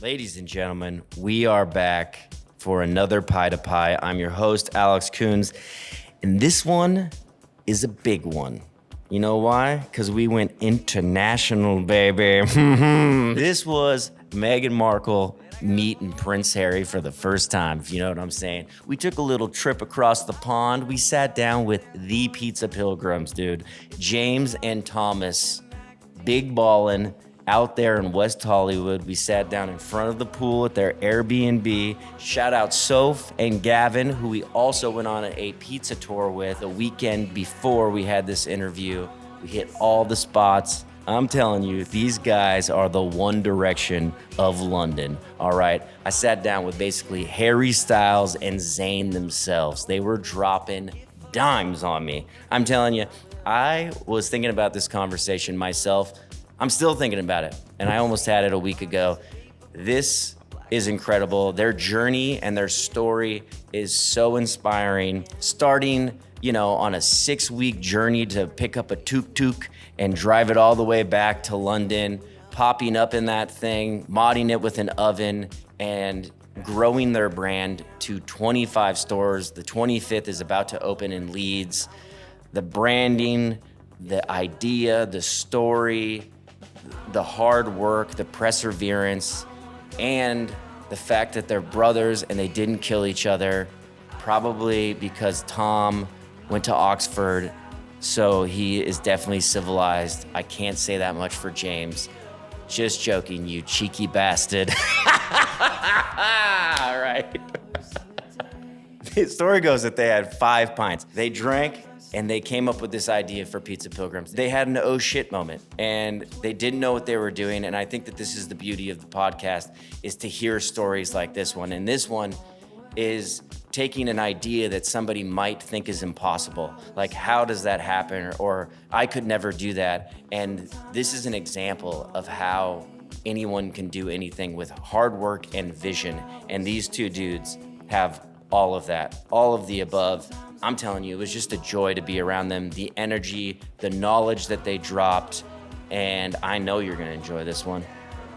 Ladies and gentlemen, we are back for another Pie to Pie. I'm your host, Alex Koons, and this one is a big one. You know why? Because we went international, baby. This was Meghan Markle meeting Prince Harry for the first time, if you know what I'm saying. We took a little trip across the pond. We sat down with the Pizza Pilgrims, dude. James and Thomas, big ballin'. Out there in West Hollywood, we sat down in front of the pool at their Airbnb. Shout out Soph and Gavin, who we also went on a pizza tour with the weekend before we had this interview. We hit all the spots. I'm telling you, these guys are the One Direction of London, all right? I sat down with basically Harry Styles and Zayn themselves. They were dropping dimes on me. I'm telling you, I was thinking about this conversation myself. I'm still thinking about it, and I almost had it a week ago. This is incredible. Their journey and their story is so inspiring. Starting, on a 6-week journey to pick up a tuk-tuk and drive it all the way back to London, popping up in that thing, modding it with an oven, and growing their brand to 25 stores. The 25th is about to open in Leeds. The branding, the idea, the story, the hard work, the perseverance, and the fact that they're brothers and they didn't kill each other, probably because Tom went to Oxford, so he is definitely civilized. I can't say that much for James. Just joking, you cheeky bastard. All right. The story goes that they had 5 pints. They drank, and they came up with this idea for Pizza Pilgrims. They had an oh shit moment, and they didn't know what they were doing, and I think that this is the beauty of the podcast, is to hear stories like this one. And this one is taking an idea that somebody might think is impossible. Like, how does that happen? Or I could never do that. And this is an example of how anyone can do anything with hard work and vision. And these two dudes have all of that, all of the above. I'm telling you, it was just a joy to be around them, the energy, the knowledge that they dropped, and I know you're gonna enjoy this one.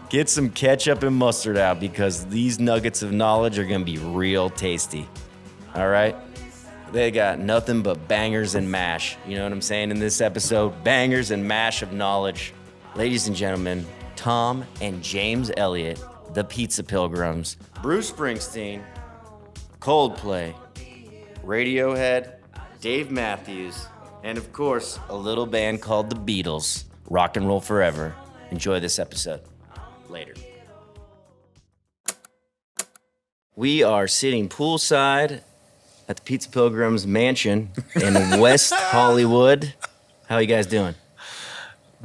Get some ketchup and mustard out because these nuggets of knowledge are gonna be real tasty, all right? They got nothing but bangers and mash, you know what I'm saying in this episode? Bangers and mash of knowledge. Ladies and gentlemen, Tom and James Elliott, the Pizza Pilgrims, Bruce Springsteen, Coldplay, Radiohead, Dave Matthews, and of course, a little band called the Beatles. Rock and roll forever. Enjoy this episode. Later. We are sitting poolside at the Pizza Pilgrims mansion in West Hollywood. How are you guys doing?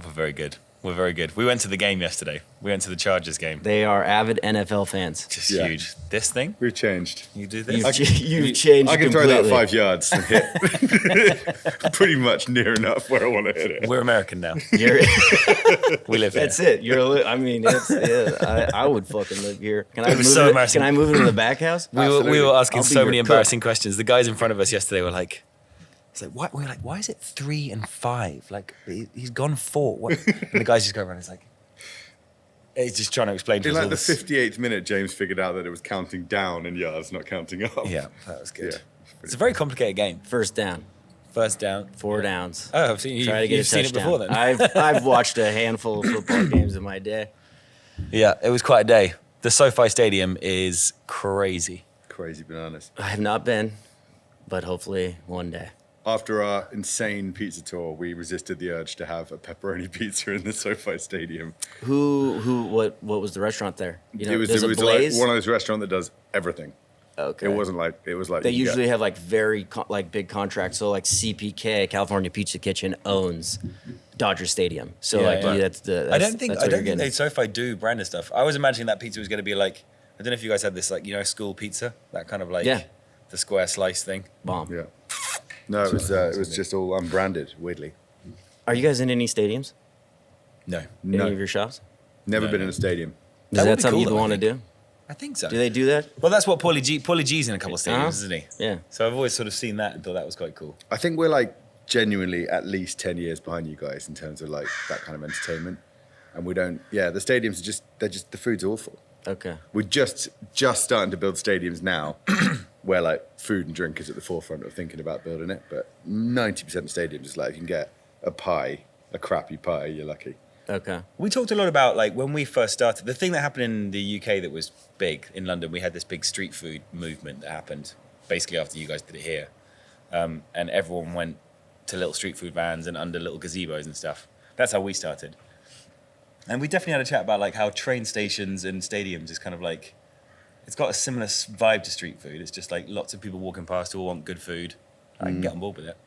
We're very good. We're very good. We went to the game yesterday. We went to the Chargers game. They are avid NFL fans. Just huge. This thing? We've changed. You do this? You've changed I can completely. throw that 5 yards and hit pretty much near enough where I want to hit it. We're American now. We live here. That's it. I would fucking live here. Can I It was move so it? embarrassing. Can I move into the back house? We were asking I'll be so your many cook. embarrassing questions. The guys in front of us yesterday were like, it's like, why? We were like, why is it 3 and 5? Like, he's gone 4. What? And the guys just go around. It's like, he's just trying to explain to In us like all the this. 58th minute, James figured out that it was counting down in yards, not counting up. Yeah, that was good. Yeah. It's a very complicated game. First down, First down. 4 downs. Oh, I've seen you. Try to get You've a seen it touchdown. before then. I've watched a handful of football games in my day. Yeah, it was quite a day. The SoFi Stadium is crazy. Crazy bananas. I have not been, but hopefully one day. After our insane pizza tour, we resisted the urge to have a pepperoni pizza in the SoFi Stadium. What was the restaurant there? It was there's a like Blaze? one of those restaurants that does everything. Okay. It was like They you usually get- have like very big contracts. So like CPK, California Pizza Kitchen, owns Dodger Stadium. So Yeah, like yeah. that's the. I don't think that's what you're getting. they SoFi do branded stuff. I was imagining that pizza was going to be like, I don't know if you guys had this, like, school pizza, that kind of like the square slice thing. Bomb. Yeah. No, it was just all unbranded, weirdly. Are you guys in any stadiums? No, Any No. of your shops? Never No, been no. in a stadium. Is That would that be something cool, you'd though, want I to do? I think so. Do they do that? Well, that's what Paulie G's in a couple of stadiums, isn't he? Yeah. So I've always sort of seen that and thought that was quite cool. I think we're like genuinely at least 10 years behind you guys in terms of like that kind of entertainment. And we don't, the stadiums are the food's awful. Okay. We're just starting to build stadiums now where like food and drink is at the forefront of thinking about building it. But 90% of stadiums is like, if you can get a pie, a crappy pie, you're lucky. Okay. We talked a lot about like when we first started, the thing that happened in the UK that was big in London, we had this big street food movement that happened basically after you guys did it here. And everyone went to little street food vans and under little gazebos and stuff. That's how we started. And we definitely had a chat about like how train stations and stadiums is kind of like, it's got a similar vibe to street food. It's just like lots of people walking past who all want good food. I can get on board with it.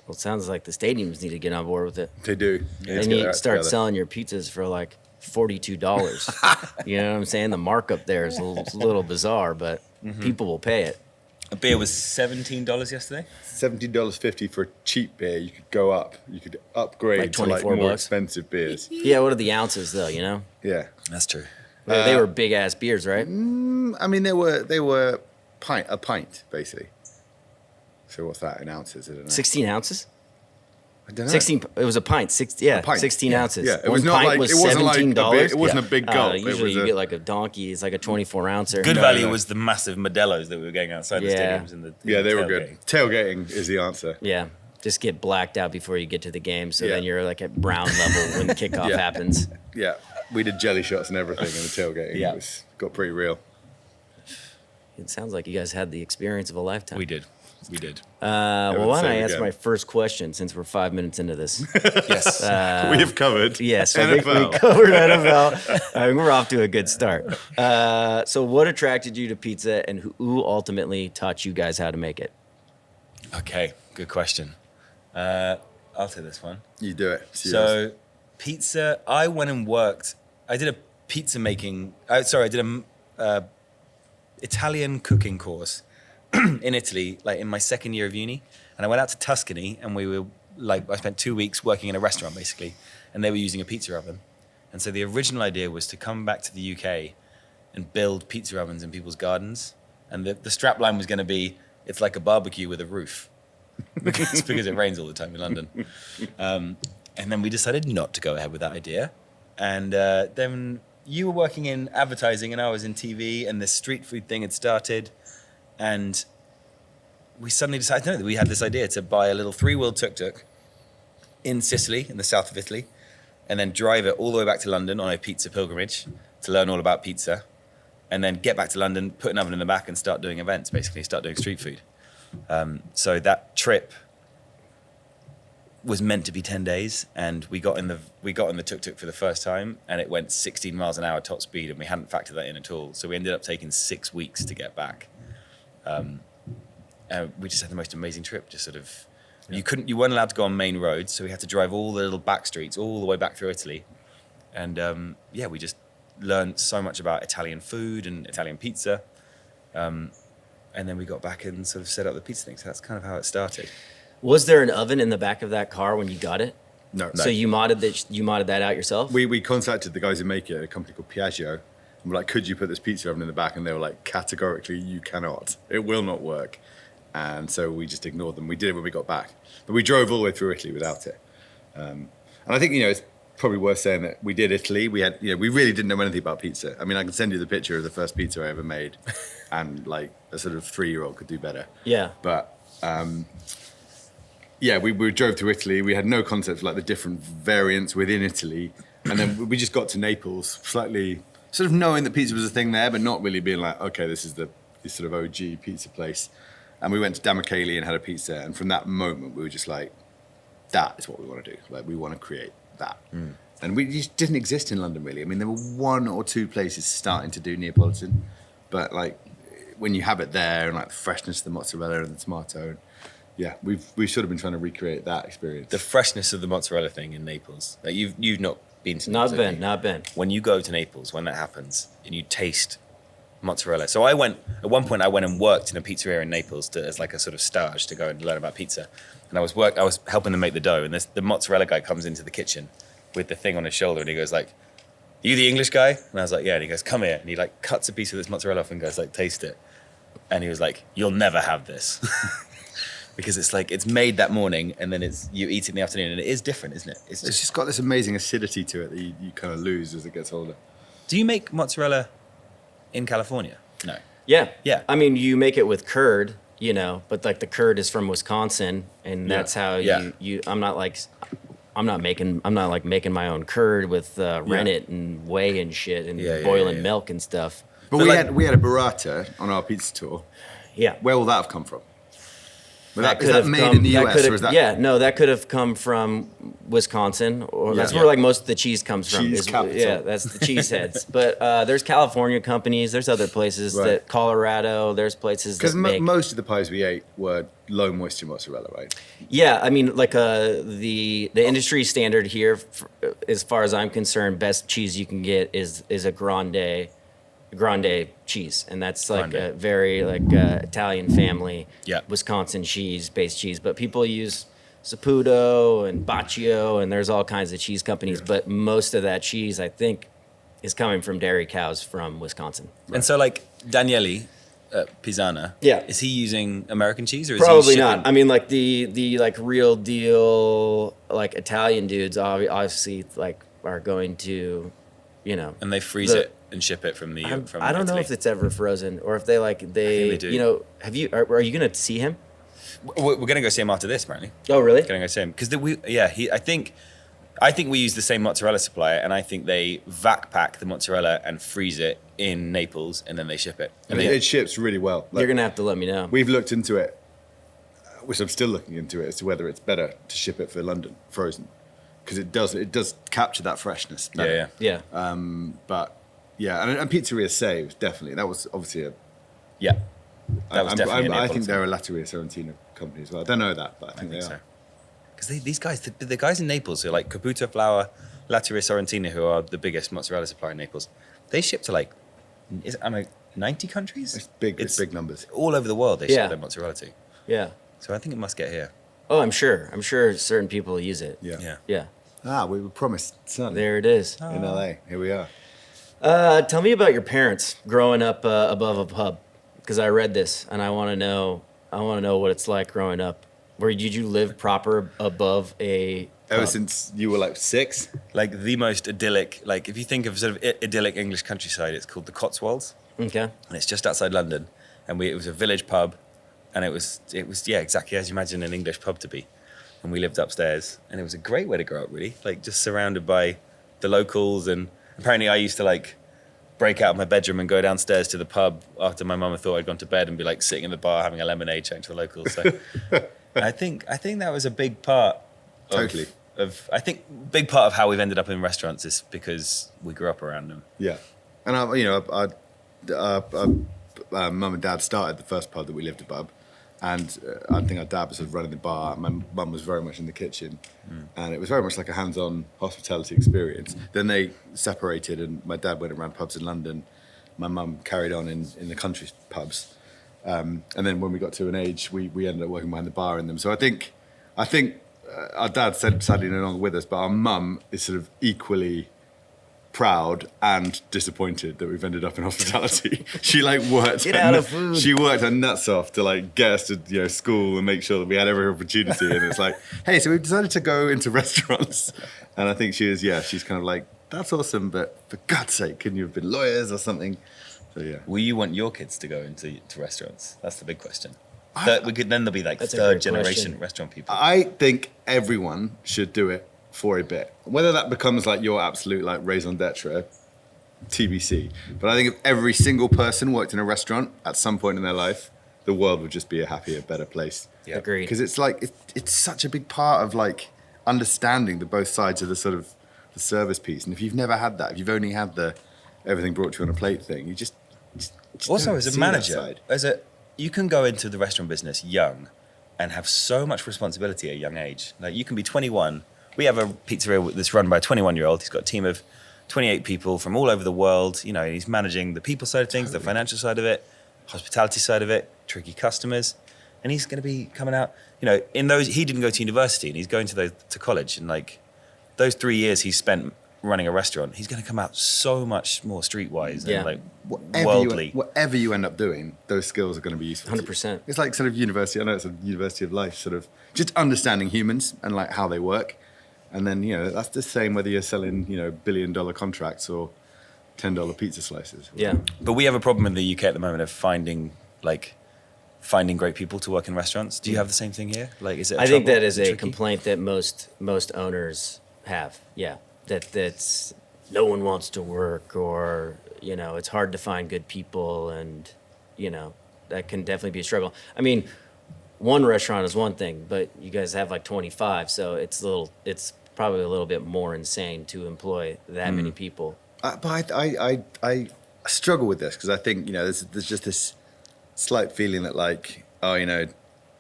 Well, it sounds like the stadiums need to get on board with it. They do. And you start selling your pizzas for like $42. You know what I'm saying? The markup there is a little bizarre, but people will pay it. A beer was $17 yesterday. $17.50 for a cheap beer. You could go up. You could upgrade Like to like 24 more bucks. expensive beers. Yeah, what are the ounces though, you know? Yeah. That's true. They were big ass beers, right? I mean, they were a pint basically. So what's that in ounces? I don't know. 16 ounces? I don't know. 16. It was a pint. A pint. 16 ounces. Yeah, it One was not pint like was it wasn't like $17. it wasn't a big gulp. It Usually was you a- get like a donkey. It's like a 24 ouncer. Good No, value no. was the massive Modelo's that we were getting outside the Yeah. stadiums. And the Yeah, they were tailgating. good. Tailgating is the answer. Yeah. Just get blacked out before you get to the game, so Yeah. then you're like at brown level when the kickoff Yeah. happens. Yeah, we did jelly shots and everything in the tailgating. Yeah. It got pretty real. It sounds like you guys had the experience of a lifetime. We did. Well, why don't I say it ask again. my first question since we're 5 minutes into this? Yes. we have covered. Yes, I think NFL. we covered NFL. I mean, we're off to a good start. So what attracted you to pizza, and who ultimately taught you guys how to make it? Okay, good question. I'll take this one. You do it. So, pizza, I went and worked. I did a pizza making, I did a Italian cooking course in Italy, like in my second year of uni. And I went out to Tuscany and we were like, I spent 2 weeks working in a restaurant basically, and they were using a pizza oven. And so the original idea was to come back to the UK and build pizza ovens in people's gardens. And the strap line was going to be, it's like a barbecue with a roof. because it rains all the time in London. And then we decided not to go ahead with that idea. And then you were working in advertising and I was in TV, and this street food thing had started. And we suddenly decided that we had this idea to buy a little 3-wheeled tuk-tuk in Sicily, in the south of Italy, and then drive it all the way back to London on a pizza pilgrimage to learn all about pizza, and then get back to London, put an oven in the back and start doing events, basically, start doing street food. So that trip was meant to be 10 days, and we got in the tuk-tuk for the first time, and it went 16 miles an hour top speed, and we hadn't factored that in at all. So we ended up taking 6 weeks to get back. We just had the most amazing trip. Just sort of, you weren't allowed to go on main roads, so we had to drive all the little back streets all the way back through Italy, and we just learned so much about Italian food and Italian pizza. And then we got back and sort of set up the pizza thing. So that's kind of how it started. Was there an oven in the back of that car when you got it? No. So you modded that out yourself? We contacted the guys who make it, a company called Piaggio, and we're like, could you put this pizza oven in the back? And they were like, categorically, you cannot. It will not work. And so we just ignored them. We did it when we got back. But we drove all the way through Italy without it. And I think, it's probably worth saying that we did Italy. We had, we really didn't know anything about pizza. I mean, I can send you the picture of the first pizza I ever made. And like a sort of 3-year-old could do better. Yeah. But we drove to Italy. We had no concept of like the different variants within Italy. And then we just got to Naples, slightly sort of knowing that pizza was a thing there, but not really being like, okay, this is this sort of OG pizza place. And we went to Michele and had a pizza. And from that moment, we were just like, that is what we want to do. Like, we want to create that. And we just didn't exist in London, really. I mean, there were 1 or 2 places starting to do Neapolitan. But like, when you have it there and like the freshness of the mozzarella and the tomato, we've sort of been trying to recreate that experience. The freshness of the mozzarella thing in Naples. Like you've not been to Naples. Not been. When you go to Naples, when that happens, and you taste mozzarella. So at one point I went and worked in a pizzeria in Naples as like a sort of stage to go and learn about pizza. And I was helping them make the dough, and the mozzarella guy comes into the kitchen with the thing on his shoulder, and he goes like, "Are you the English guy?" And I was like, "Yeah." And he goes, "Come here." And he like cuts a piece of this mozzarella off and goes like, "Taste it." And he was like, "You'll never have this." Because it's like, it's made that morning and then you eat it in the afternoon, and it is different, isn't it? It's just got this amazing acidity to it that you kind of lose as it gets older. Do you make mozzarella in California? No. Yeah. Yeah. I mean, you make it with curd, but like the curd is from Wisconsin, and Yeah. that's how Yeah. I'm not like making my own curd with rennet and whey and shit and boiling milk and stuff. But we had a burrata on our pizza tour. Yeah. Where will that have come from? Is That that made in the US, or is that? Yeah, no, that could have come from Wisconsin, or that's Yeah. where like most of the cheese comes from. Cheese capital. Yeah, that's the cheese heads. But there's California companies, there's other places Right. that Colorado, there's places Because that make. most of the pies we ate were low moisture mozzarella, right? Yeah, I mean, like the industry standard here, as far as I'm concerned, best cheese you can get is a grande cheese, and that's like Grande. a very Italian family, Yeah. Wisconsin based cheese. But people use Saputo and Baccio, and there's all kinds of cheese companies. But most of that cheese, I think, is coming from dairy cows from Wisconsin. And so like Daniele Pisana, Yeah. is he using American cheese or is Probably he not. shipping- I mean, like the like real deal like Italian dudes obviously like are going to, and they freeze it and ship it from from I don't know Italy? if it's ever frozen or if they they do. Are you gonna see him? We're gonna go see him after this, apparently. Oh, really? Gonna go see him because I think we use the same mozzarella supplier, and I think they vac pack the mozzarella and freeze it in Naples, and then they ship it. And it ships really well. Like, You're gonna have to let me know. we've looked into it, which I'm still looking into it, as to whether it's better to ship it for London frozen, because it does capture that freshness. better. Yeah. Yeah. But yeah, and pizzeria saves definitely. That was obviously a. Yeah. That was definitely. I think they're a Latteria Sorrentino company as well. I don't know that, but I think they are. Because these guys, the guys in Naples who are like Caputo Flour, Latteria Sorrentino, who are the biggest mozzarella supplier in Naples, they ship to like, 90 countries? It's big. It's big numbers. All over the world they Yeah. ship their mozzarella to. Yeah. So I think it must get here. Oh, I'm sure. I'm sure certain people use it. Yeah. Yeah. Yeah. We were promised sun There it is. in LA. Here we are. Tell me about your parents growing up above a pub, because I read this and I want to know what it's like growing up. Did you live proper above a Ever pub? since you were like 6. Like the most idyllic, like if you think of sort of idyllic English countryside, it's called the Cotswolds. Okay. And it's just outside London. And it was a village pub. And it was exactly as you imagine an English pub to be. And we lived upstairs. And it was a great way to grow up, really. Like just surrounded by the locals. And apparently I used to like break out of my bedroom and go downstairs to the pub after my mum thought I'd gone to bed and be like sitting in the bar having a lemonade chatting to the locals. So I think that was a big part Totally. big part of how we've ended up in restaurants is because we grew up around them. Yeah. And mum and dad started the first pub that we lived above. And I think our dad was sort of running the bar. My mum was very much in the kitchen. And it was very much like a hands-on hospitality experience. Then they separated and my dad went around pubs in London. My mum carried on in the country pubs. And then when we got to an age, we ended up working behind the bar in them. So I think our dad sadly no longer with us, but our mum is sort of equally proud and disappointed that we've ended up in hospitality. She like worked. Get out of food. She worked her nuts off to like get us to school and make sure that we had every opportunity. And it's like, hey, so we've decided to go into restaurants. And I think she's kind of like, that's awesome, but for God's sake, couldn't you have been lawyers or something? So yeah. Will you want your kids to go into restaurants? That's the big question. Then there'll be like That's a third great generation question. restaurant people. I think everyone should do it for a bit. Whether that becomes like your absolute like raison d'etre, TBC. But I think if every single person worked in a restaurant at some point in their life, the world would just be a happier, better place. Yeah. Agreed. Because it's like it's such a big part of like understanding the both sides of the sort of the service piece. And if you've never had that, if you've only had the everything brought to you on a plate thing, you just Also, don't as a see that manager, side. you can go into the restaurant business young and have so much responsibility at a young age. Like you can be 21. We have a pizzeria that's run by a 21-year-old. He's got a team of 28 people from all over the world. He's managing the people side of things, the financial side of it, hospitality side of it, tricky customers. And he's going to be coming out, in those, he didn't go to university and he's going to college. And like those 3 years he spent running a restaurant, he's going to come out so much more streetwise and like worldly. Whatever you end up doing, those skills are going to be useful. 100%. It's like sort of university. I know it's a university of life, sort of just understanding humans and like how they work. And then, that's the same whether you're selling, $1 billion contracts or $10 pizza slices. Yeah. But we have a problem in the UK at the moment of finding great people to work in restaurants. Do you have the same thing here? Like, is it? I think that is a tricky? complaint that most owners have. Yeah, that's no one wants to work, or it's hard to find good people, and that can definitely be a struggle. I mean, one restaurant is one thing, but you guys have like 25, so it's probably a little bit more insane to employ that many people. But I struggle with this because I think there's just this slight feeling that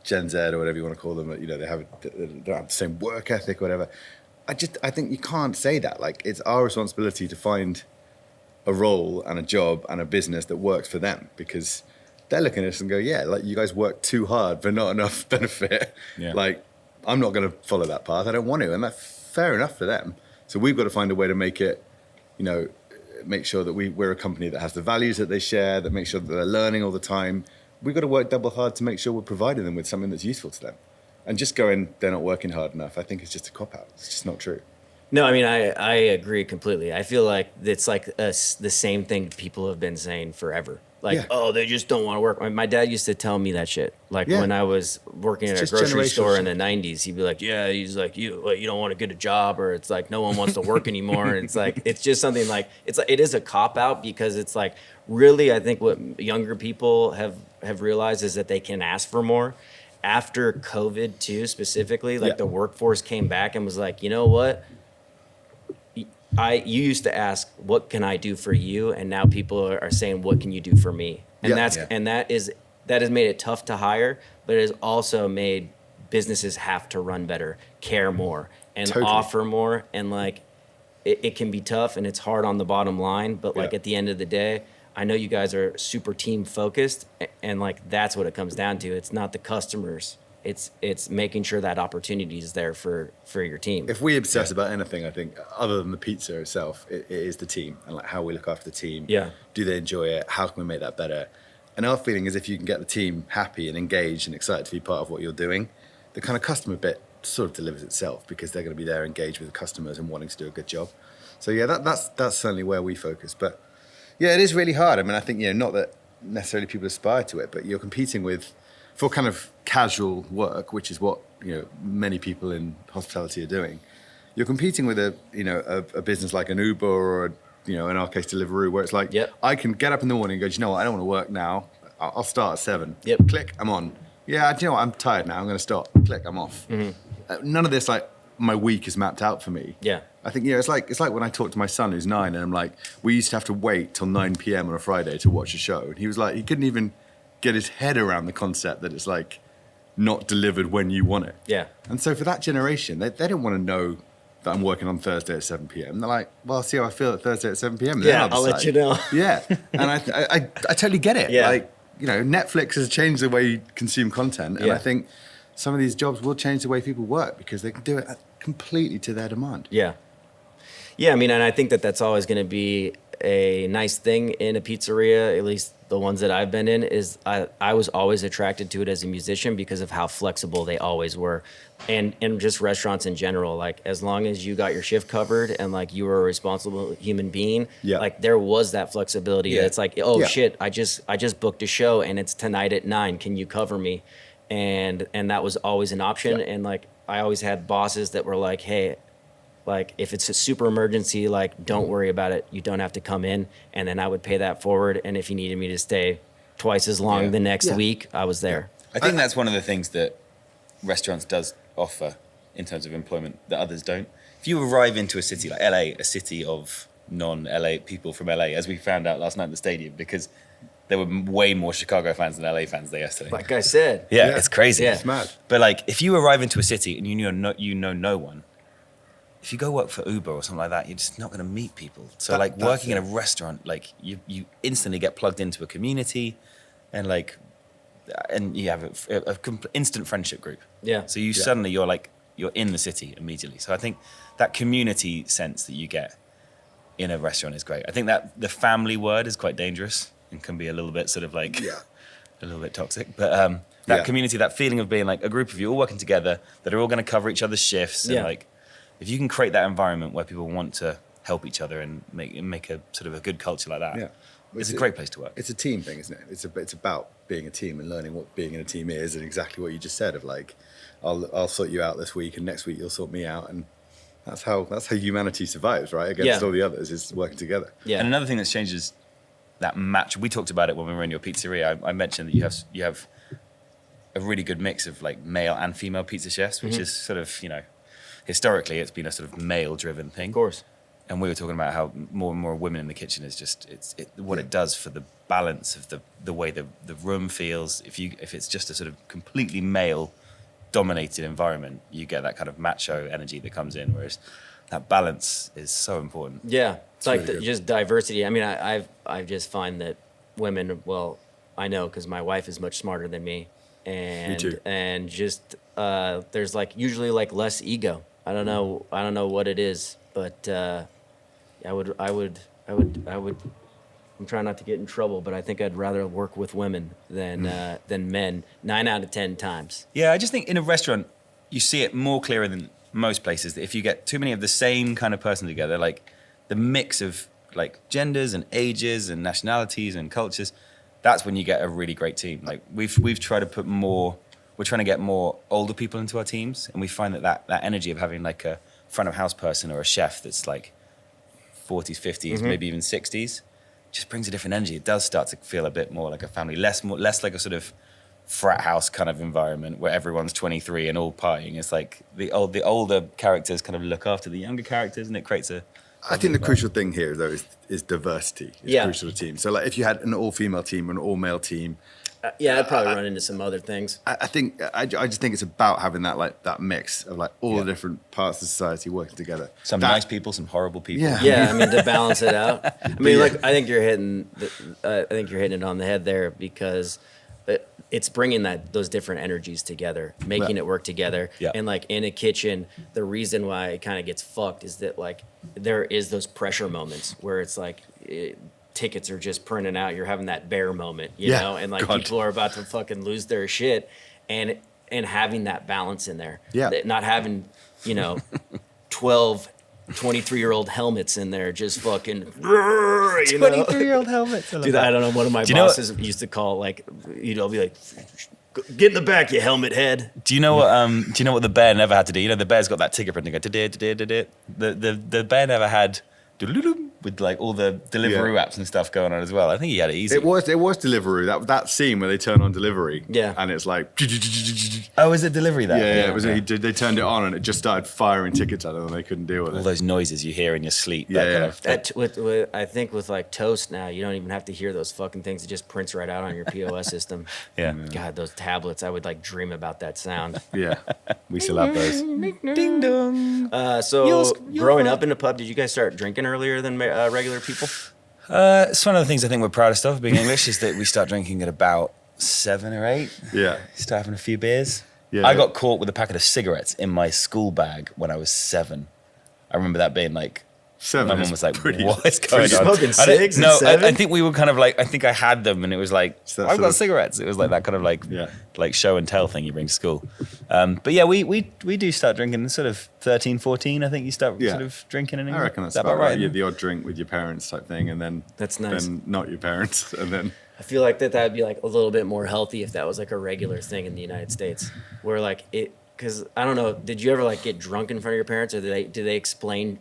Gen Z or whatever you want to call them, they don't have the same work ethic or whatever. I think you can't say that. Like, it's our responsibility to find a role and a job and a business that works for them, because they're looking at us and go, yeah, like, you guys work too hard for not enough benefit. Yeah. Like, I'm not going to follow that path. I don't want to, and that's fair enough for them. So we've got to find a way to make it, make sure that we're a company that has the values that they share, that make sure that they're learning all the time. We've got to work double hard to make sure we're providing them with something that's useful to them. And just going, they're not working hard enough, I think it's just a cop-out. It's just not true. No, I mean, I agree completely. I feel like it's like the same thing people have been saying forever. Like, Yeah. oh, they just don't want to work. My dad used to tell me that shit. Like, Yeah. when I was working at a just grocery generational store in shit. the 90s, he'd be like, yeah, he's like, you don't want to get a job, or it's like no one wants to work anymore. And it's like, it's just something like, it is a cop-out, because it's like, really, I think what younger people have realized is that they can ask for more. After COVID too, specifically, like, Yeah. the workforce came back and was like, you know what? You used to ask, what can I do for you? And now people are saying, what can you do for me? And Yeah. that has made it tough to hire, but it has also made businesses have to run better, care more, and Totally. offer more. And like, it can be tough, and it's hard on the bottom line, but like, Yeah. at the end of the day, I know you guys are super team focused, and like, that's what it comes down to. It's not the customers. It's making sure that opportunity is there for your team. If we obsess about anything, I think, other than the pizza itself, it is the team and like how we look after the team. Yeah. Do they enjoy it? How can we make that better? And our feeling is, if you can get the team happy and engaged and excited to be part of what you're doing, the kind of customer bit sort of delivers itself, because they're going to be there engaged with the customers and wanting to do a good job. So yeah, that's certainly where we focus. But yeah, it is really hard. I mean, I think, not that necessarily people aspire to it, but you're competing for kind of casual work, which is what many people in hospitality are doing. You're competing with a business like an Uber or in our case Deliveroo, where it's like, Yep. I can get up in the morning and go, do you know what, I don't want to work now. I'll start at 7. Yep. Click, I'm on. Yeah, do you know what, I'm tired now, I'm going to stop. Click, I'm off. None of this, like, my week is mapped out for me. Yeah. I think it's like when I talk to my son who's 9, and I'm like, we used to have to wait till 9 p.m. on a Friday to watch a show, and he was like, he couldn't even get his head around the concept that it's like not delivered when you want it. Yeah. And so for that generation, they don't want to know that I'm working on Thursday at 7 p.m. They're like, well, I'll see how I feel at Thursday at 7 p.m. Yeah, I'll let you know. Yeah. And I totally get it. Yeah. Like, Netflix has changed the way you consume content. And Yeah. I think some of these jobs will change the way people work, because they can do it completely to their demand. Yeah. Yeah, I mean, and I think that's always going to be a nice thing in a pizzeria, at least the ones that I've been in, is I was always attracted to it as a musician because of how flexible they always were. And just restaurants in general, like, as long as you got your shift covered and like you were a responsible human being, Yeah. like, there was that flexibility. Yeah. It's like, oh Yeah. shit, I just booked a show and it's tonight at 9. Can you cover me? And that was always an option. Yeah. And like, I always had bosses that were like, hey, like, if it's a super emergency, like, don't worry about it. You don't have to come in. And then I would pay that forward. And if you needed me to stay twice as long Yeah. the next Yeah. week, I was there. I think that's one of the things that restaurants does offer in terms of employment that others don't. If you arrive into a city like LA, a city of non-LA people from LA, as we found out last night at the stadium, because there were way more Chicago fans than LA fans there yesterday. Like I said. Yeah, Yeah. it's crazy. Yeah. It's mad. But like, if you arrive into a city and you know no one, if you go work for Uber or something like that, you're just not going to meet people. So That's working in a it. restaurant, like you instantly get plugged into a community, and you have a instant friendship group. Yeah. So suddenly you're in the city immediately. So I think that community sense that you get in a restaurant is great. I think that the family word is quite dangerous and can be a little bit sort of like Yeah. a little bit toxic. But that Yeah. community, that feeling of being like a group of you all working together that are all going to cover each other's shifts, and Yeah. like, if you can create that environment where people want to help each other and make a sort of a good culture like that. Yeah. It's a great place to work. It's a team thing, isn't it? It's about being a team and learning what being in a team is, and exactly what you just said of like, I'll sort you out this week, and next week you'll sort me out, and that's how humanity survives, right? Against all the others, is working together. Yeah. And another thing that's changed is that match. We talked about it when we were in your pizzeria. I mentioned that you have a really good mix of like male and female pizza chefs, which is sort of, historically it's been a sort of male-driven thing. Of course. And we were talking about how more and more women in the kitchen is just what it does for the balance of the way the room feels. If it's just a sort of completely male dominated environment, you get that kind of macho energy that comes in, whereas that balance is so important. Yeah, it's like really just diversity. I mean, I just find that women, well, I know because my wife is much smarter than me, and too. And just there's like usually like less ego. I don't know what it is, but I would. I'm trying not to get in trouble, but I think I'd rather work with women than men 9 out of 10 times. Yeah, I just think in a restaurant, you see it more clearer than most places, that if you get too many of the same kind of person together, like the mix of like genders and ages and nationalities and cultures, that's when you get a really great team. Like we've tried to we're trying to get more older people into our teams, and we find that energy of having like a front of house person or a chef that's like 40s, 50s, maybe even 60s, just brings a different energy. It does start to feel a bit more like a family, less like a sort of frat house kind of environment where everyone's 23 and all partying. It's like the older characters kind of look after the younger characters, and it creates a... I think the crucial thing here, though, is diversity. It's crucial to team. So, like, if you had an all-female team or an all-male team, I'd probably run into some other things. I just think it's about having that mix of like all the different parts of society working together. Some nice people, some horrible people. Yeah, I mean, to balance it out. I mean, like, I think you're hitting it on the head there, because it's bringing those different energies together, making it work together. Yeah. And like in a kitchen, the reason why it kind of gets fucked is that like there is those pressure moments where it's like tickets are just printing out. You're having that bear moment, you know, and like people are about to fucking lose their shit, and having that balance in there. Yeah. Not having, 12 23-year-old helmets in there just fucking 23-year-old helmets. Dude, I don't know. One of my bosses used to call, like, be like, get in the back, you helmet head. Do you know what the bear never had to do? The bear's got that ticket printing. The bear never had with like all the Deliveroo apps and stuff going on as well. I think he had it easy. It was Deliveroo. That scene where they turn on delivery. Yeah. And it's like... Oh, is it delivery that? Yeah. It was. They turned it on and it just started firing tickets at them and they couldn't deal with it. All those noises you hear in your sleep. I think with like Toast now, you don't even have to hear those fucking things. It just prints right out on your POS system. Yeah. God, those tablets, I would like dream about that sound. Yeah. We still have those. Ding dong. So growing up in the pub, did you guys start drinking earlier than regular people? It's one of the things I think we're proudest of being English is that we start drinking at about 7 or 8. Yeah. Start having a few beers. Yeah. I got caught with a packet of cigarettes in my school bag when I was 7. I remember that being like, 7. my mum was like, pretty, what is going on? Smoking cigs No, at 7? I think we were kind of like, I think I had them and it was like, So that I've sort got of- cigarettes. It was like that kind of like show and tell thing you bring to school. But yeah, we do start drinking sort of 13, 14. I think you start sort of drinking in I England. reckon that's Is that about right. right? Yeah, the odd drink with your parents type thing, and then That's nice. Then not your parents, and then I feel like that'd be like a little bit more healthy if that was like a regular thing in the United States, where like because I don't know, did you ever like get drunk in front of your parents, or did they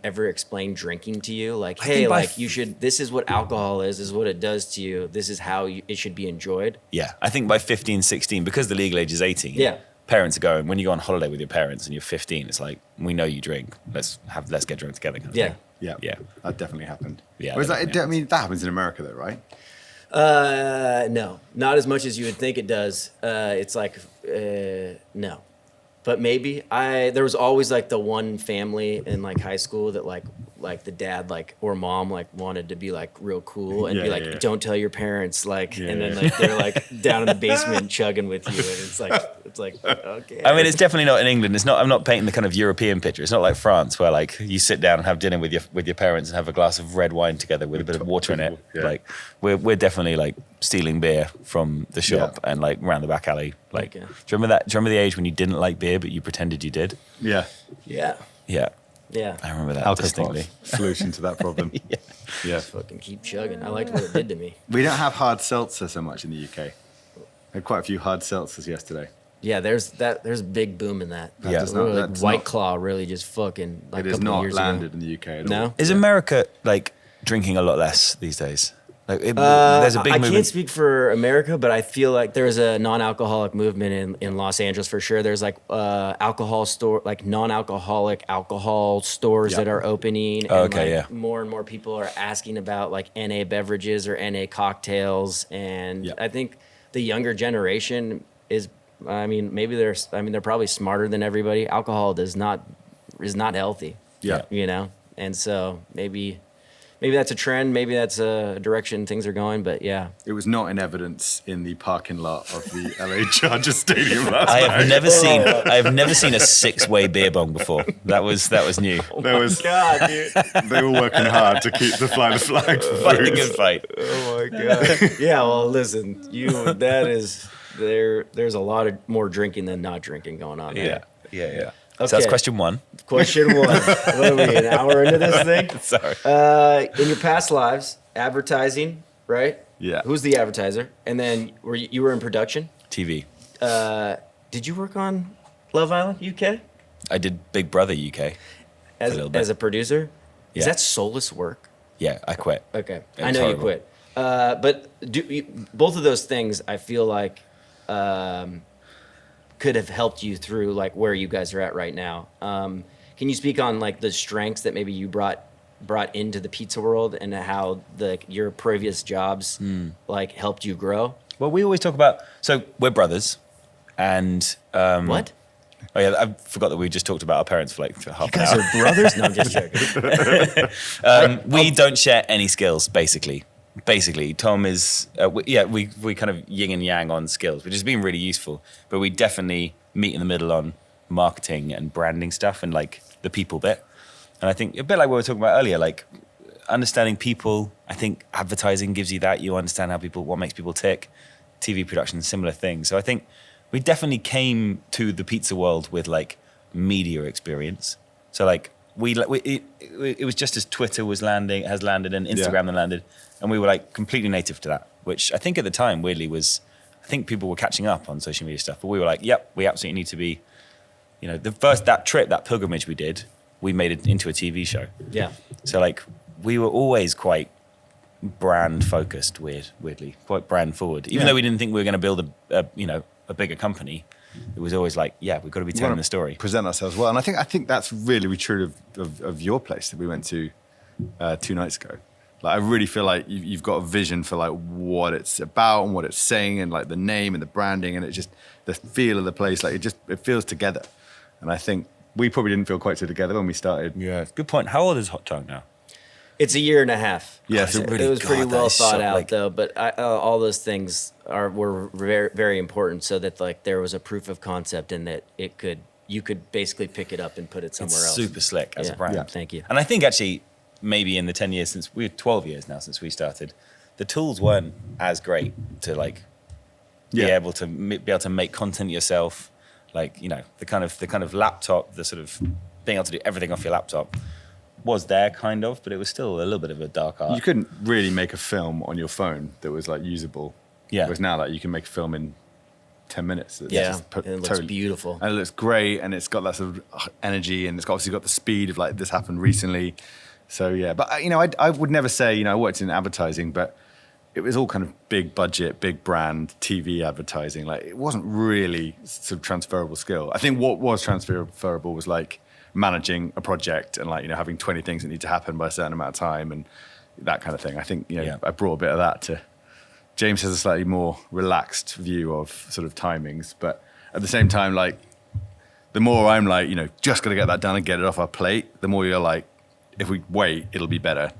ever explain drinking to you? Like, hey, like you should. This is what alcohol is what it does to you. This is how it should be enjoyed. Yeah, I think by 15, 16, because the legal age is 18. Yeah. Parents are going, when you go on holiday with your parents and you're 15, it's like, we know you drink. Let's get drunk together. Kind of Yeah. thing. Yeah. that definitely happened. Yeah, Was that- that? I mean, that happens in America, though, right? No, not as much as you would think it does. It's like no, but maybe there was always like the one family in like high school that like the dad like or mom like wanted to be like real cool and be like, don't tell your parents, like, and then like they're like down in the basement chugging with you, and it's like okay. I mean, it's definitely not in England. It's not. I'm not painting the kind of European picture. It's not like France, where like you sit down and have dinner with your parents and have a glass of red wine together with a bit of water in it. Yeah. Like we're definitely like stealing beer from the shop and like round the back alley. Like, Okay. do you remember that? Do you remember the age when you didn't like beer but you pretended you did? Yeah. Yeah. Yeah. Yeah. I remember that Alcohol distinctly. solution to that problem. Yeah. Fucking keep chugging. I liked what it did to me. We don't have hard seltzer so much in the UK. We had quite a few hard seltzers yesterday. Yeah, there's a big boom in that. Yeah. does not- Like that's White not- Claw really just fucking like It a has couple of not years landed ago. in the UK at all. No? Is America like drinking a lot less these days? Like there's a big I movement. can't speak for America, but I feel like there's a non-alcoholic movement in Los Angeles for sure. There's like alcohol store, like non-alcoholic alcohol stores Yeah. that are opening. Oh, and okay, like more and more people are asking about like NA beverages or NA cocktails, and Yeah. I think the younger generation is. I mean, they're probably smarter than everybody. Alcohol is not healthy. Yeah. You know, and so maybe that's a trend. Maybe that's a direction things are going. But yeah, It was not in evidence in the parking lot of the LA Chargers Stadium last I night. have never seen a 6-way beer bong before. That was new. There was, God, dude. they were working hard to keep the fly the flag for Fighting a food. good fight. Oh my god. Yeah, well, listen, there's a lot of more drinking than not drinking going on there. Yeah. Okay. So that's question 1. Question one. What are we, an hour into this thing? Sorry. In your past lives, advertising, right? Yeah. Who's the advertiser? And then you were in production? TV. Did you work on Love Island UK I did Big Brother UK. as little bit. as a producer? Is Yeah. that soulless work? Yeah, I quit. Okay, It I was know horrible. you quit. But both of those things, I feel like, could have helped you through like where you guys are at right now. Can you speak on like the strengths that maybe you brought into the pizza world and how your previous jobs like helped you grow? Well, we always talk about, so we're brothers, and What? oh yeah, I forgot that we just talked about our parents for like half an Guys hour. are brothers? No, I'm just joking. We don't share any skills, basically. Tom is, we kind of yin and yang on skills, which has been really useful. But we definitely meet in the middle on marketing and branding stuff and like the people bit. And I think a bit like what we were talking about earlier, like understanding people. I think advertising gives you that. You understand what makes people tick. TV production, similar things. So I think we definitely came to the pizza world with like media experience. So like it was just as Twitter has landed and Instagram had landed, and we were like completely native to that, which I think at the time weirdly was, I think people were catching up on social media stuff, but we were like, yep, we absolutely need to be, that pilgrimage we did, we made it into a TV show. Yeah. So like we were always quite brand focused, weirdly, quite brand forward. Even though we didn't think we were going to build a bigger company, it was always like, yeah, we've got to be telling the story. Present ourselves well. And I think that's really true of your place that we went to 2 nights ago. Like, I really feel like you've got a vision for like what it's about and what it's saying and like the name and the branding and it just, the feel of the place, like it feels together. And I think we probably didn't feel quite so together when we started. Yeah, good point. How old is Hot Tongue now? It's a year and a half. Yeah, so It really- was pretty God, that well is thought so, out like- though, but all those things were very, very important so that like there was a proof of concept and that you could basically pick it up and put it somewhere It's else. super slick as a Yeah. brand. Yeah, thank you. And I think actually maybe in the 10 years since, we're 12 years now since we started, the tools weren't as great to like be Yeah. able to make content yourself. Like, the kind of laptop, the sort of being able to do everything off your laptop was there kind of, but it was still a little bit of a dark art. You couldn't really make a film on your phone that was like usable. Yeah. Whereas now, like, you can make a film in 10 minutes. It's Yeah, just and it looks beautiful. And it looks great, and it's got that sort of energy, and it's obviously got the speed of like this happened recently. So yeah, but I would never say I worked in advertising, but it was all kind of big budget, big brand TV advertising. Like it wasn't really sort of transferable skill. I think what was transferable was like managing a project and like having 20 things that need to happen by a certain amount of time and that kind of thing. I think Yeah. I brought a bit of that to. James has a slightly more relaxed view of sort of timings, but at the same time, like the more I'm like, just got to get that done and get it off our plate, the more you're like, if we wait, it'll be better.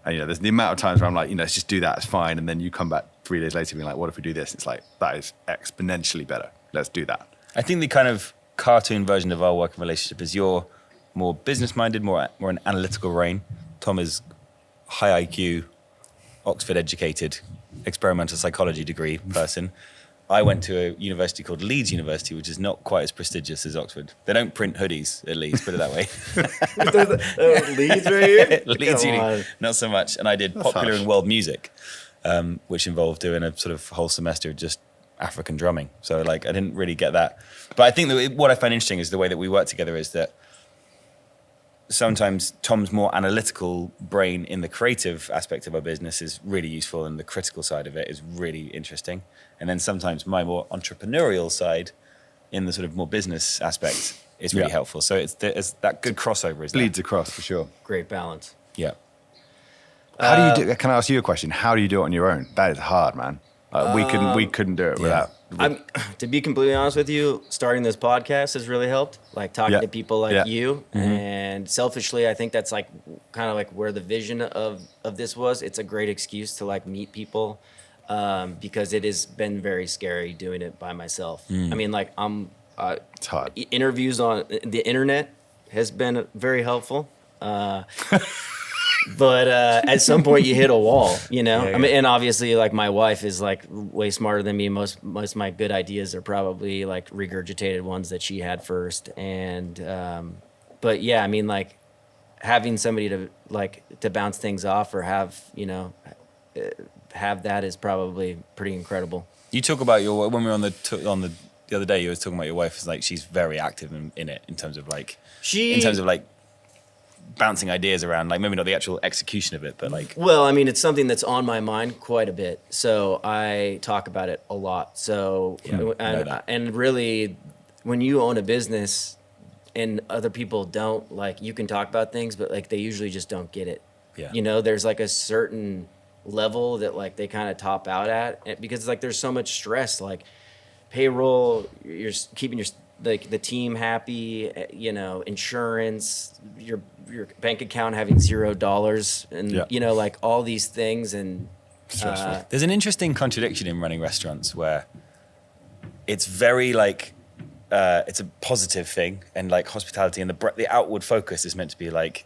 And there's the amount of times where I'm like, let's just do that, it's fine. And then you come back 3 days later being like, what if we do this? It's like, that is exponentially better. Let's do that. I think the kind of cartoon version of our working relationship is you're more business-minded, more an analytical brain. Tom is high IQ, Oxford-educated, experimental psychology degree person. I went to a university called Leeds University, which is not quite as prestigious as Oxford. They don't print hoodies at Leeds, put it that way. Leeds right here? Leeds Come Uni, on. not so much. And I did popular harsh. and world music, which involved doing a sort of whole semester of just African drumming. So like I didn't really get that. But I think that what I find interesting is the way that we work together is that sometimes Tom's more analytical brain in the creative aspect of our business is really useful, and the critical side of it is really interesting. And then sometimes my more entrepreneurial side in the sort of more business aspect is really helpful. So it's that good crossover is Bleeds across for sure. Great balance. there. Yeah. How do you do? Can I ask you a question? How do you do it on your own? That is hard, man. We couldn't do it without. To be completely honest with you, starting this podcast has really helped. Like talking to people like you, and selfishly, I think that's like kind of like where the vision of this was. It's a great excuse to like meet people, because it has been very scary doing it by myself. I mean, like It's hard. interviews on the internet has been very helpful. But at some point you hit a wall, you know? I mean, and obviously like my wife is like way smarter than me. Most of my good ideas are probably like regurgitated ones that she had first. And, but yeah, I mean like having somebody to bounce things off or have, you know, have that is probably pretty incredible. You talk about when we were on the other day, you were talking about your wife is like, she's very active in it in terms of like, bouncing ideas around, like maybe not the actual execution of it, but like. Well, I mean, it's something that's on my mind quite a bit, so I talk about it a lot. So, and really, when you own a business and other people don't, like, you can talk about things, but like they usually just don't get it. Yeah. You know, there's like a certain level that like they kind of top out at, because like there's so much stress, like payroll, you're keeping the team happy, you know, insurance, your bank account having $0, and you know, like all these things. And there's an interesting contradiction in running restaurants where it's very like it's a positive thing, and like hospitality and the outward focus is meant to be like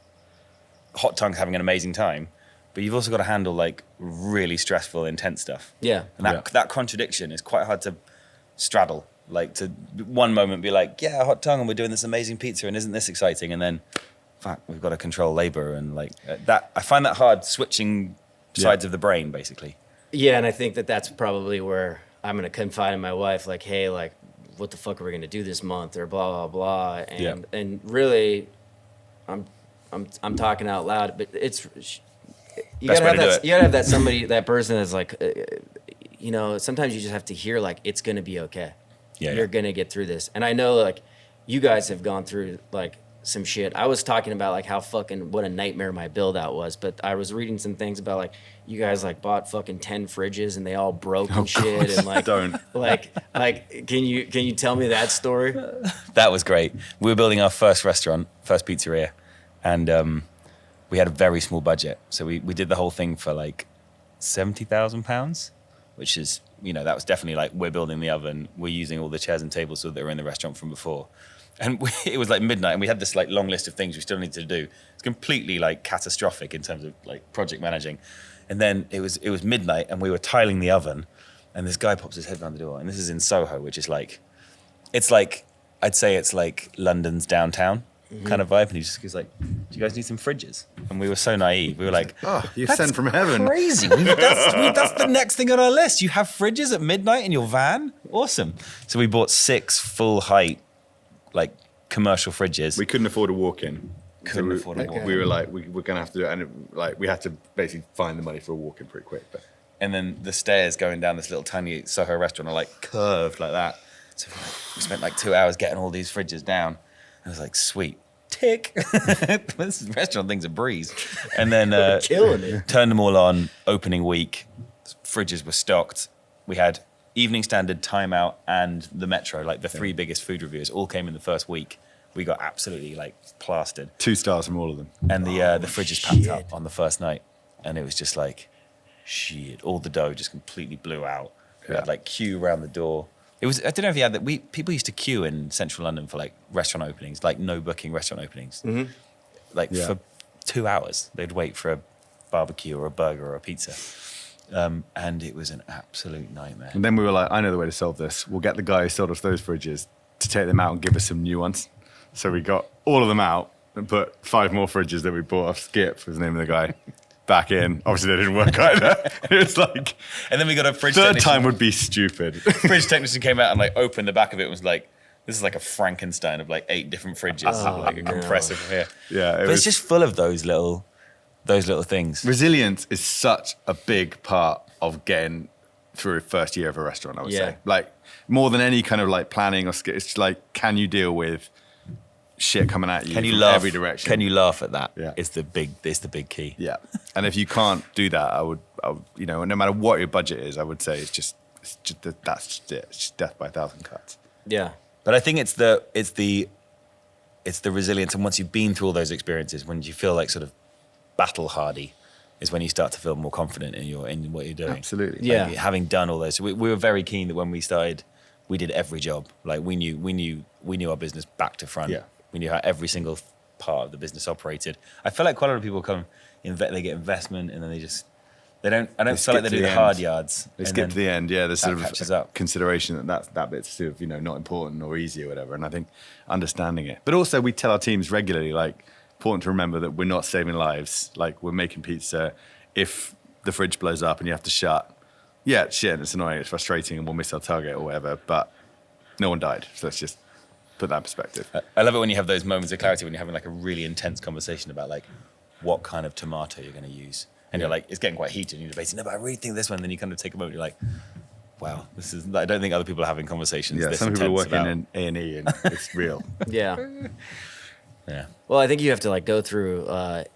hot tongues having an amazing time, but you've also got to handle like really stressful, intense stuff. Yeah, and that contradiction is quite hard to straddle. Like to one moment be like, yeah, hot tongue, and we're doing this amazing pizza, and isn't this exciting? And then, fuck, we've got to control labor, and like that. I find that hard switching sides of the brain, basically. Yeah, and I think that's probably where I'm gonna confide in my wife, like, hey, like, what the fuck are we gonna do this month, or blah blah blah, and really, I'm talking out loud, but it's you gotta have that somebody, that person that's like, you know, sometimes you just have to hear like it's gonna be okay. You're gonna get through this. And I know like you guys have gone through like some shit. I was talking about like how fucking what a nightmare my build out was, but I was reading some things about like you guys like bought fucking 10 fridges and they all broke and shit. And like like can you tell me that story? That was great. We were building our first restaurant, first pizzeria, and we had a very small budget. So we did the whole thing for like £70,000, which is, you know, that was definitely like, we're building the oven, we're using all the chairs and tables that were in the restaurant from before. And it was like midnight, and we had this like long list of things we still need to do. It's completely like catastrophic in terms of like project managing. And then it was midnight, and we were tiling the oven, and this guy pops his head around the door, and this is in Soho, which is like, it's like, I'd say it's like London's downtown kind of vibe. And he just goes like, do you guys need some fridges? And we were so naive. We were like, oh, you're sent from heaven. Crazy. That's the next thing on our list. You have fridges at midnight in your van? Awesome. So we bought 6 full height, like commercial fridges. We couldn't afford a walk-in. Couldn't afford a walk-in. We were like, we're gonna have to do it, and like we had to basically find the money for a walk-in pretty quick. But. And then the stairs going down this little tiny Soho restaurant are like curved like that. So we spent like 2 hours getting all these fridges down. I was like, sweet. Tick. This restaurant thing's a breeze. And then Killing it. Turned them all on, opening week. Fridges were stocked. We had Evening Standard, Time Out, and the Metro, like the 3 biggest food reviewers, all came in the first week. We got absolutely like plastered. 2 stars from all of them. And the fridges packed up on the first night. And it was just like, shit. All the dough just completely blew out. We had like queue around the door. It was, I don't know if you had that. People used to queue in central London for like restaurant openings, like no booking restaurant openings. Mm-hmm. Like for 2 hours, they'd wait for a barbecue or a burger or a pizza. And it was an absolute nightmare. And then we were like, I know the way to solve this. We'll get the guy who sold us those fridges to take them out and give us some new ones. So we got all of them out and put 5 more fridges that we bought off Skip, was the name of the guy, back in. Obviously, they didn't work either. It was like, And then we got a fridge third technician. time would be stupid. Fridge technician came out and like opened the back of it and was like, this is like a Frankenstein of like 8 different fridges, like a compressor from here. Yeah, But it's just full of those little things. Resilience is such a big part of getting through a first year of a restaurant, I would Yeah. say. Like, more than any kind of like planning or skill, it's like, can you deal with shit coming at you Can you from laugh? every direction? Can you laugh at that? Yeah. It's the big key. Yeah. And if you can't do that, I would, you know, no matter what your budget is, I would say it's just that's just it. It's just death by 1,000 cuts. Yeah. But I think it's the resilience, and once you've been through all those experiences, when you feel like sort of battle hardy, is when you start to feel more confident in what you're doing. Absolutely. Yeah. Like, having done all those, we were very keen that when we started, we did every job. Like we knew our business back to front. Yeah. We knew how every single part of the business operated. I feel like quite a lot of people they get investment, and then I don't feel like skip they to do the the end. hard yards. They and skip then to the end, yeah. There's that sort catches of up. consideration that bit's sort of, you know, not important or easy or whatever. And I think understanding it. But also we tell our teams regularly, like, important to remember that we're not saving lives. Like, we're making pizza. If the fridge blows up and you have to shut, yeah, it's shit, it's annoying, it's frustrating, and we'll miss our target or whatever, but no one died. So let's just put that in perspective. I love it when you have those moments of clarity when you're having like a really intense conversation about like what kind of tomato you're going to use. And you're like, it's getting quite heated, and you're debating, no, but I really think this one. And then you kind of take a moment, you're like, wow, this is, I don't think other people are having conversations Yeah, this some people are intense working about. in A&E and it's real. Yeah. Yeah. Well, I think you have to like go through, 8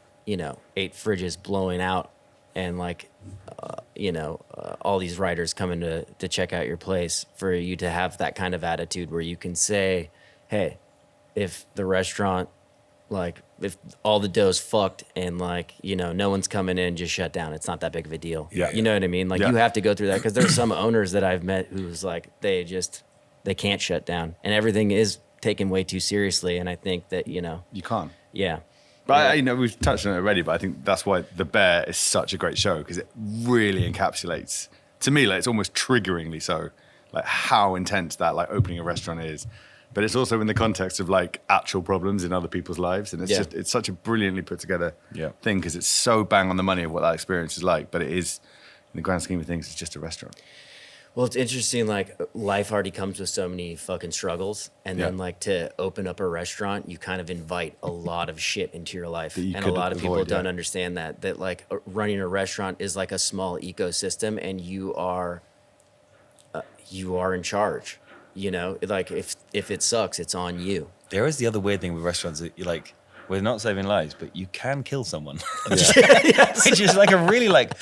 fridges blowing out, and like, all these writers coming to check out your place for you to have that kind of attitude where you can say, hey, if the restaurant, like, if all the dough's fucked and like, no one's coming in, just shut down. It's not that big of a deal. Yeah. You know what I mean? Like, Yeah. you have to go through that, because there's some owners that I've met who's like, they can't shut down, and everything is taken way too seriously. And I think that, You can't. yeah. But we've touched on it already, but I think that's why The Bear is such a great show, because it really encapsulates, to me, like, it's almost triggeringly so, like, how intense that, like, opening a restaurant is. But it's also in the context of like actual problems in other people's lives. And it's it's such a brilliantly put together thing, because it's so bang on the money of what that experience is like. But it is, in the grand scheme of things, it's just a restaurant. Well, it's interesting, like, life already comes with so many fucking struggles, and then, like, to open up a restaurant, you kind of invite a lot of shit into your life. That you And a could lot of people avoid, don't yeah. understand that, like, running a restaurant is like a small ecosystem, and you are in charge. Like, if it sucks, it's on you. There is the other weird thing with restaurants that you're like, we're not saving lives, but you can kill someone. Which is like a really like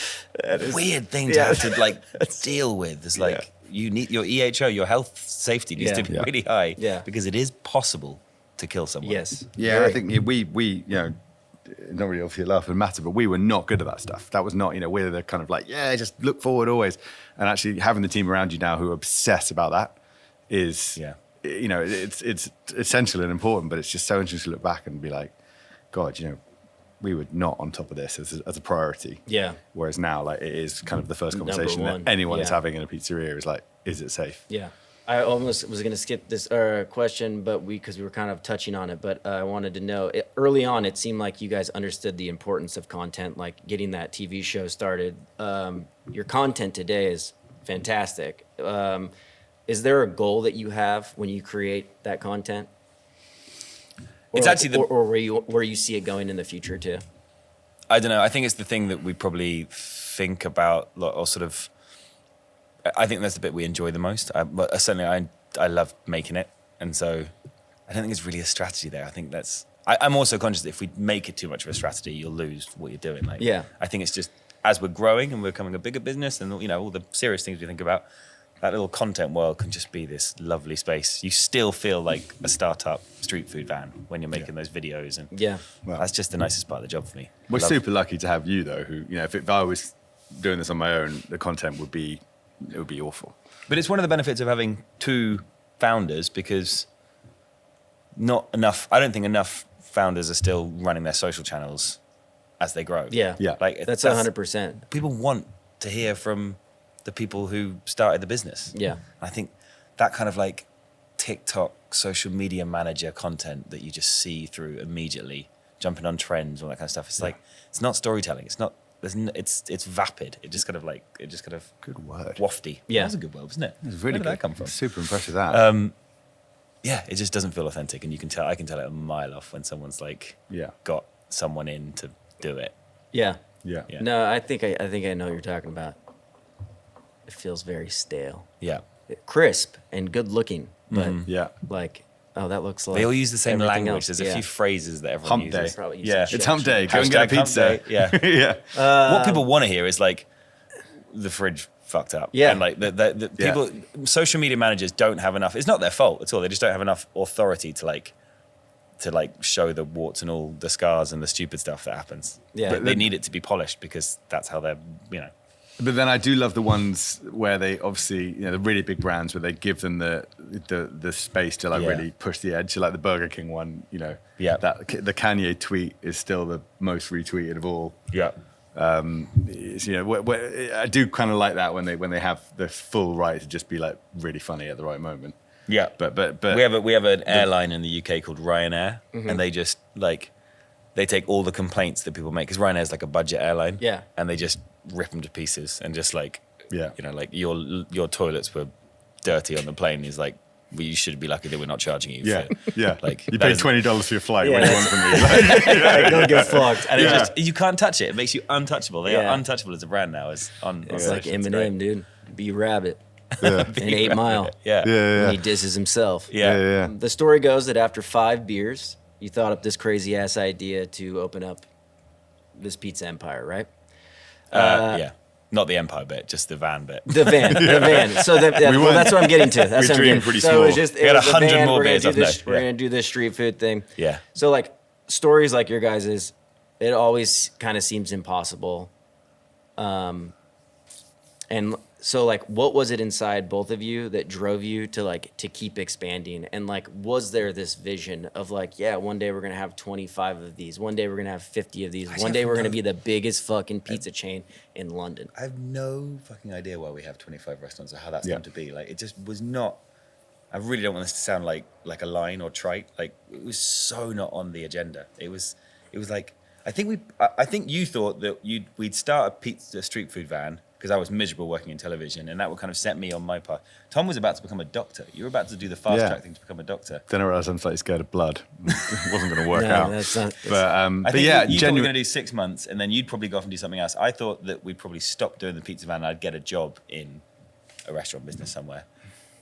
weird thing to have to like deal with. It's like you need your EHO, your health safety needs to be really high, because it is possible to kill someone. Yes. Yeah, Very. I think we not really obviously a laughing matter, but we were not good at that stuff. That was not, we're the kind of like, just look forward always. And actually having the team around you now who obsess about that is, it's essential and important, but it's just so interesting to look back and be like, God, we were not on top of this as a priority. Yeah. Whereas now, like, it is kind of the first Number conversation one. that anyone is Yeah. having in a pizzeria is like, is it safe? Yeah. I almost was going to skip this question, but because we were kind of touching on it, but I wanted to know, early on, it seemed like you guys understood the importance of content, like getting that TV show started. Your content today is fantastic. Is there a goal that you have when you create that content? It's actually or where you see it going in the future too? I don't know. I think it's the thing that we probably think about, or sort of. I think that's the bit we enjoy the most. But certainly, I love making it, and so I don't think it's really a strategy there. I think that's. I'm also conscious that if we make it too much of a strategy, you'll lose what you're doing. Like, I think it's just as we're growing and we're becoming a bigger business, and all the serious things we think about, that little content world can just be this lovely space. You still feel like a startup street food van when you're making those videos, and that's just the nicest part of the job for me. We're super lucky to have you though, who, if I was doing this on my own, the content would be awful. But it's one of the benefits of having two founders, because I don't think enough founders are still running their social channels as they grow. Yeah. Yeah. Like That's 100%. People want to hear from the people who started the business. Yeah. I think that kind of like TikTok social media manager content that you just see through immediately, jumping on trends, all that kind of stuff. It's like, it's not storytelling. It's not, it's vapid. It just kind of Good word. wafty. Yeah. That was a good word, wasn't it? It's really Where did good. that come from? Super impressed with that. Yeah, it just doesn't feel authentic, and I can tell it a mile off when someone's like, Yeah. got someone in to do it. Yeah. Yeah. Yeah. No, I think I know what you're talking about. It feels very stale. Yeah. Crisp and good looking, but Yeah. like, oh, that looks like They all use the same everything language. else. There's a Yeah. few phrases that everyone Hump day. uses. Probably use Yeah. some It's shit. hump day. Go and get a Hashtag hump pizza. day, yeah. Yeah. What people want to hear is like the fridge fucked up. Yeah. And like the Yeah. people, social media managers don't have enough. It's not their fault at all. They just don't have enough authority to like show the warts and all the scars and the stupid stuff that happens. Yeah. But they need it to be polished because that's how they're, you know. But then I do love the ones where they obviously, you know, the really big brands where they give them the space to like Yeah. really push the edge. So like the Burger King one, you know, Yeah. that the Kanye tweet is still the most retweeted of all. Yeah. It's, you know, I do kind of like that when they have the full right to just be like really funny at the right moment. Yeah. But We have an airline in the UK called Ryanair, and they just like they take all the complaints that people make because Ryanair is like a budget airline. Yeah. And they just rip them to pieces and just like Yeah. you know, like your toilets were dirty on the plane. He's like, well, you should be lucky that we're not charging you. yeah, for, yeah. Like You that paid is- $20 for your flight. Yeah. What do you want from me? Like, Go get fucked. And it Yeah. just you can't touch it. It makes you untouchable. They Yeah. are untouchable as a brand now. As on It's social. like It's Eminem, great. dude. Be Rabbit yeah. in 8 Mile. Yeah. Yeah. When he disses himself. Yeah. Yeah. The story goes that after 5 beers, you thought up this crazy ass idea to open up this pizza empire, right? Yeah. Not the Empire bit, just the van bit. The van. So went- that's what I'm getting to. That's we what I'm dreamed getting. pretty So it was small. just We had was the 100 van, more we're gonna beers do off this. that. We're Yeah. gonna do this street food thing. Yeah. So like stories like your guys's, it always kind of seems impossible. And so like, what was it inside both of you that drove you to keep expanding? And like, was there this vision of like, yeah, one day we're gonna have 25 of these, one day we're gonna have 50 of these, one day we're gonna be the biggest fucking pizza chain in London? I have no fucking idea why we have 25 restaurants or how that's Yeah. come to be. Like, it just was not. I really don't want this to sound like a line or trite. Like, it was so not on the agenda. It was like I think you thought that we'd start a street food van because I was miserable working in television, and that would kind of set me on my path. Tom was about to become a doctor. You were about to do the fast Yeah. track thing to become a doctor. Then I realized I'm slightly scared of blood. It wasn't going to work No, out. that's not. But I but think yeah, you thought we were genuine. going to do 6 months, and then you'd probably go off and do something else. I thought that we'd probably stop doing the pizza van, and I'd get a job in a restaurant business somewhere.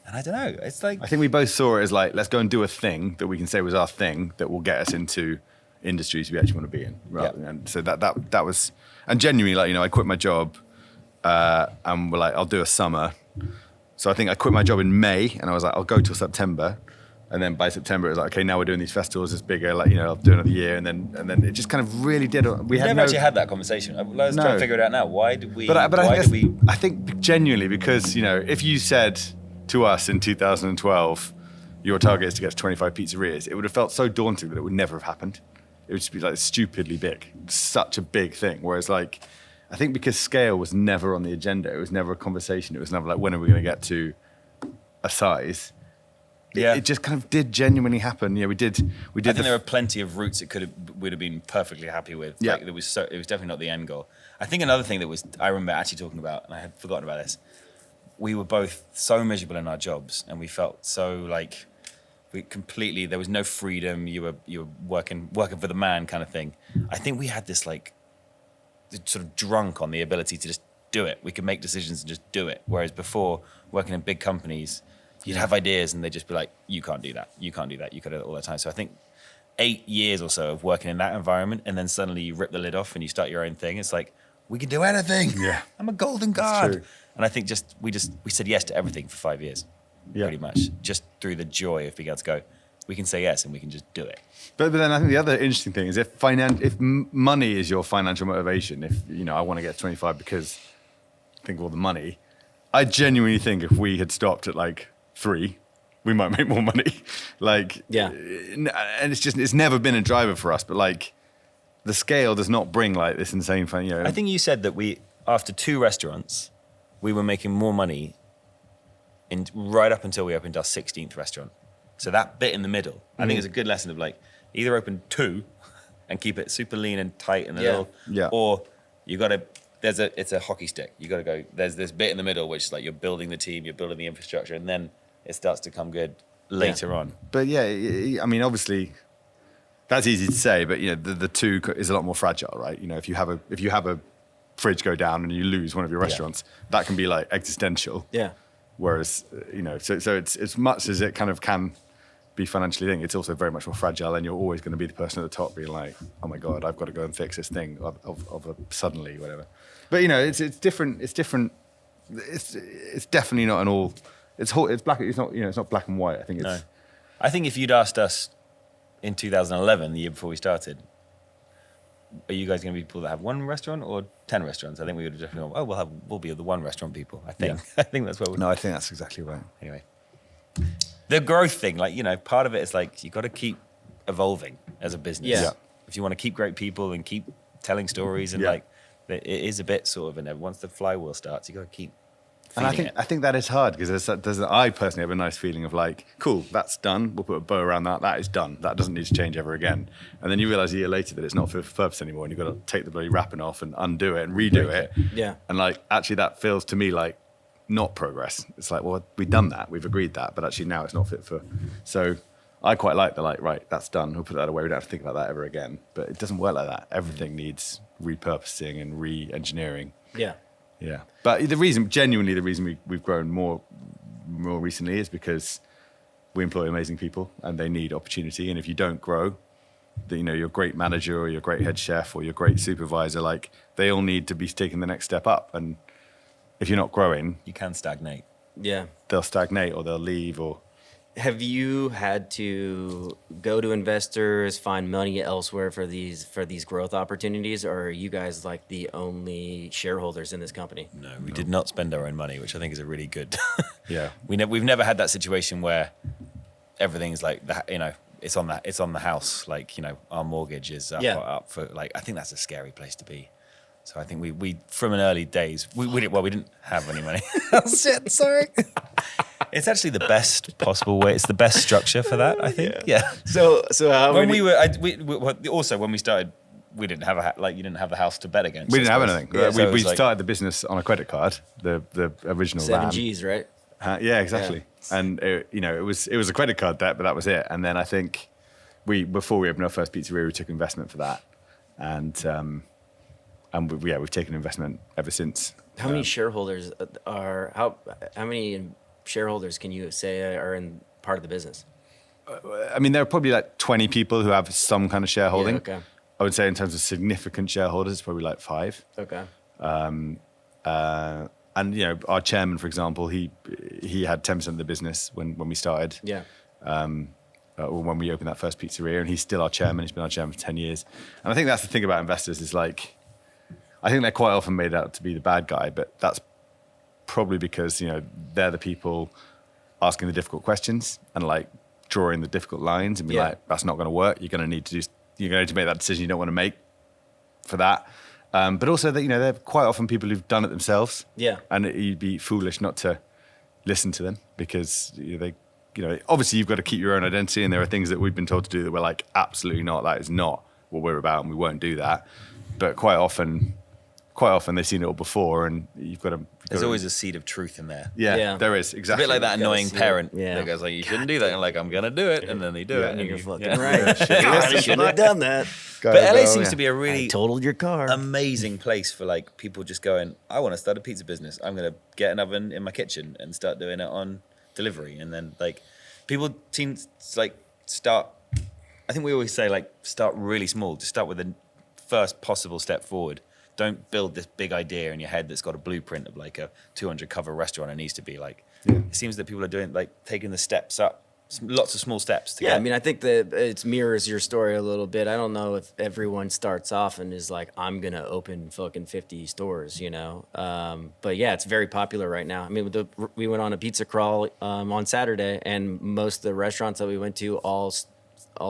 And I don't know. It's like I think we both saw it as like, let's go and do a thing that we can say was our thing that will get us into industries we actually want to be in. Right? Yeah. And so that was, and genuinely, like, you know, I quit my job and we're like, I'll do a summer. So I think I quit my job in May and I was like, I'll go till September. And then by September, it was like, okay, now we're doing these festivals. It's bigger. Like, you know, I'll do another year. And then it just kind of really did. We we had never no, actually had that conversation. Let's try No. and figure it out now. Why did we? But why did we? I think genuinely because, you know, if you said to us in 2012, your target is to get to 25 pizzerias, it would have felt so daunting that it would never have happened. It would just be like stupidly big, such a big thing. Whereas like, I think because scale was never on the agenda, it was never a conversation. It was never like, when are we going to get to a size? Yeah. It just kind of did genuinely happen. Yeah, we did. I think there were plenty of routes it would have been perfectly happy with. Yeah. Like, it was definitely not the end goal. I think another thing that I remember actually talking about, and I had forgotten about this. We were both so miserable in our jobs, and we felt so like there was no freedom. You were working for the man kind of thing. I think we had this like sort of drunk on the ability to just do it. We could make decisions and just do it. Whereas before, working in big companies, you'd have ideas and they'd just be like, you can't do that. You can't do that. You could do it all the time. So I think 8 years or so of working in that environment, and then suddenly you rip the lid off and you start your own thing. It's like, we can do anything. Yeah. I'm a golden true. guard. And I think we said yes to everything for 5 years, Yeah. pretty much, just through the joy of being able to go, we can say yes and we can just do it. But then I think the other interesting thing is if money is your financial motivation, if, you know, I want to get 25 because think of all the money, I genuinely think if we had stopped at like 3, we might make more money. Like, Yeah. And it's never been a driver for us, but like the scale does not bring like this insane fun, you know. I think you said that after 2 restaurants, we were making more money right up until we opened our 16th restaurant. So that bit in the middle, I think is a good lesson of like, either open 2 and keep it super lean and tight and a little, or you got to, it's a hockey stick. You got to go, there's this bit in the middle, which is like you're building the team, you're building the infrastructure, and then it starts to come good later on. But yeah, I mean, obviously, that's easy to say, but you know, the 2 is a lot more fragile, right? You know, if you have a fridge go down and you lose one of your restaurants, that can be like existential. Yeah. Whereas, you know, so it's as much as it kind of can be financially thing, it's also very much more fragile, and you're always going to be the person at the top being like, oh my God, I've got to go and fix this thing of a suddenly, whatever. But you know, it's different. It's different. It's definitely not an all. It's black. It's not, you know, it's not black and white. I think it's. No. I think if you'd asked us in 2011, the year before we started, are you guys going to be people that have 1 restaurant or 10 restaurants? I think we would have definitely gone, oh, we'll be the 1 restaurant people. I think. I think that's what. No, I think that's exactly right. Anyway, the growth thing, like, you know, part of it is like you got to keep evolving as a business. Yeah. If you want to keep great people and keep telling stories, and like, it is a bit sort of, and once the flywheel starts, you got to keep. And I think that is hard, because I personally have a nice feeling of like, cool, that's done. We'll put a bow around that. That is done. That doesn't need to change ever again. And then you realize a year later that it's not fit for purpose anymore, and you've got to take the bloody wrapping off and undo it and redo it. Yeah. And like, actually, that feels to me like not progress. It's like, well, we've done that, we've agreed that, but actually now it's not fit for. So I quite like the like, right, that's done. We'll put that away. We don't have to think about that ever again. But it doesn't work like that. Everything needs repurposing and re-engineering. Yeah. Yeah, but genuinely, the reason we've grown more recently is because we employ amazing people and they need opportunity. And if you don't grow, you know, your great manager or your great head chef or your great supervisor, like, they all need to be taking the next step up. And if you're not growing, You can stagnate. Yeah. they'll stagnate or they'll leave. Or Have you had to go to investors, find money elsewhere for these growth opportunities, or are you guys like the only shareholders in this company? No, we did not spend our own money, which I think is a really good. yeah, We've never had that situation where everything's like that. You know, it's on the house. Like, you know, our mortgage is up for, like, I think that's a scary place to be. So I think we from an early days we didn't have any money. Shit, sorry. It's actually the best possible way. It's the best structure for that, I think. Yeah. So how When many, also when we started, we didn't have you didn't have the house to bet against. we didn't have I suppose. anything. Yeah, so it we was like- started the business on a credit card, the original 7 van. G's, right? Yeah, exactly. And you know, it was a credit card debt, but that was it. And then I think before we opened our first pizzeria, we took investment for that, and we've taken investment ever since. How many shareholders how many shareholders can you say are in part of the business? I mean, there are probably like 20 people who have some kind of shareholding. Yeah, okay. I would say in terms of significant shareholders, it's probably like 5. Okay. And you know, our chairman, for example, he had 10% of the business when we started. Yeah. Or when we opened that first pizzeria, and he's still our chairman. He's been our chairman for 10 years. And I think that's the thing about investors is like, I think they're quite often made out to be the bad guy, but that's probably because, you know, they're the people asking the difficult questions and like drawing the difficult lines and be like, that's not going to work. You're going to need to make that decision you don't want to make for that. But also that, you know, they're quite often people who've done it themselves. Yeah. And you'd be foolish not to listen to them, because obviously you've got to keep your own identity, and there are things that we've been told to do that we're like, absolutely not. That is not what we're about, and we won't do that. But quite often they've seen it all before, and There's always a seed of truth in there. Yeah. There is, It's a exactly. bit like that annoying see it. parent Yeah. that goes like, you shouldn't do that. And like, I'm going to do it. And then they do it. And You're you- fucking yeah. right. I shouldn't have done that. But LA seems to be a really Totaled your car. amazing place for like people just going, I want to start a pizza business. I'm going to get an oven in my kitchen and start doing it on delivery. And then like people seem to like start, I think we always say like start really small. Just start with the first possible step forward. Don't build this big idea in your head that's got a blueprint of like a 200 cover restaurant. It needs to be like, it seems that people are doing like taking the steps up, lots of small steps to Yeah, get. I mean, I think that it mirrors your story a little bit. I don't know if everyone starts off and is like, I'm going to open fucking 50 stores, you know? But yeah, it's very popular right now. I mean, we went on a pizza crawl on Saturday, and most of the restaurants that we went to all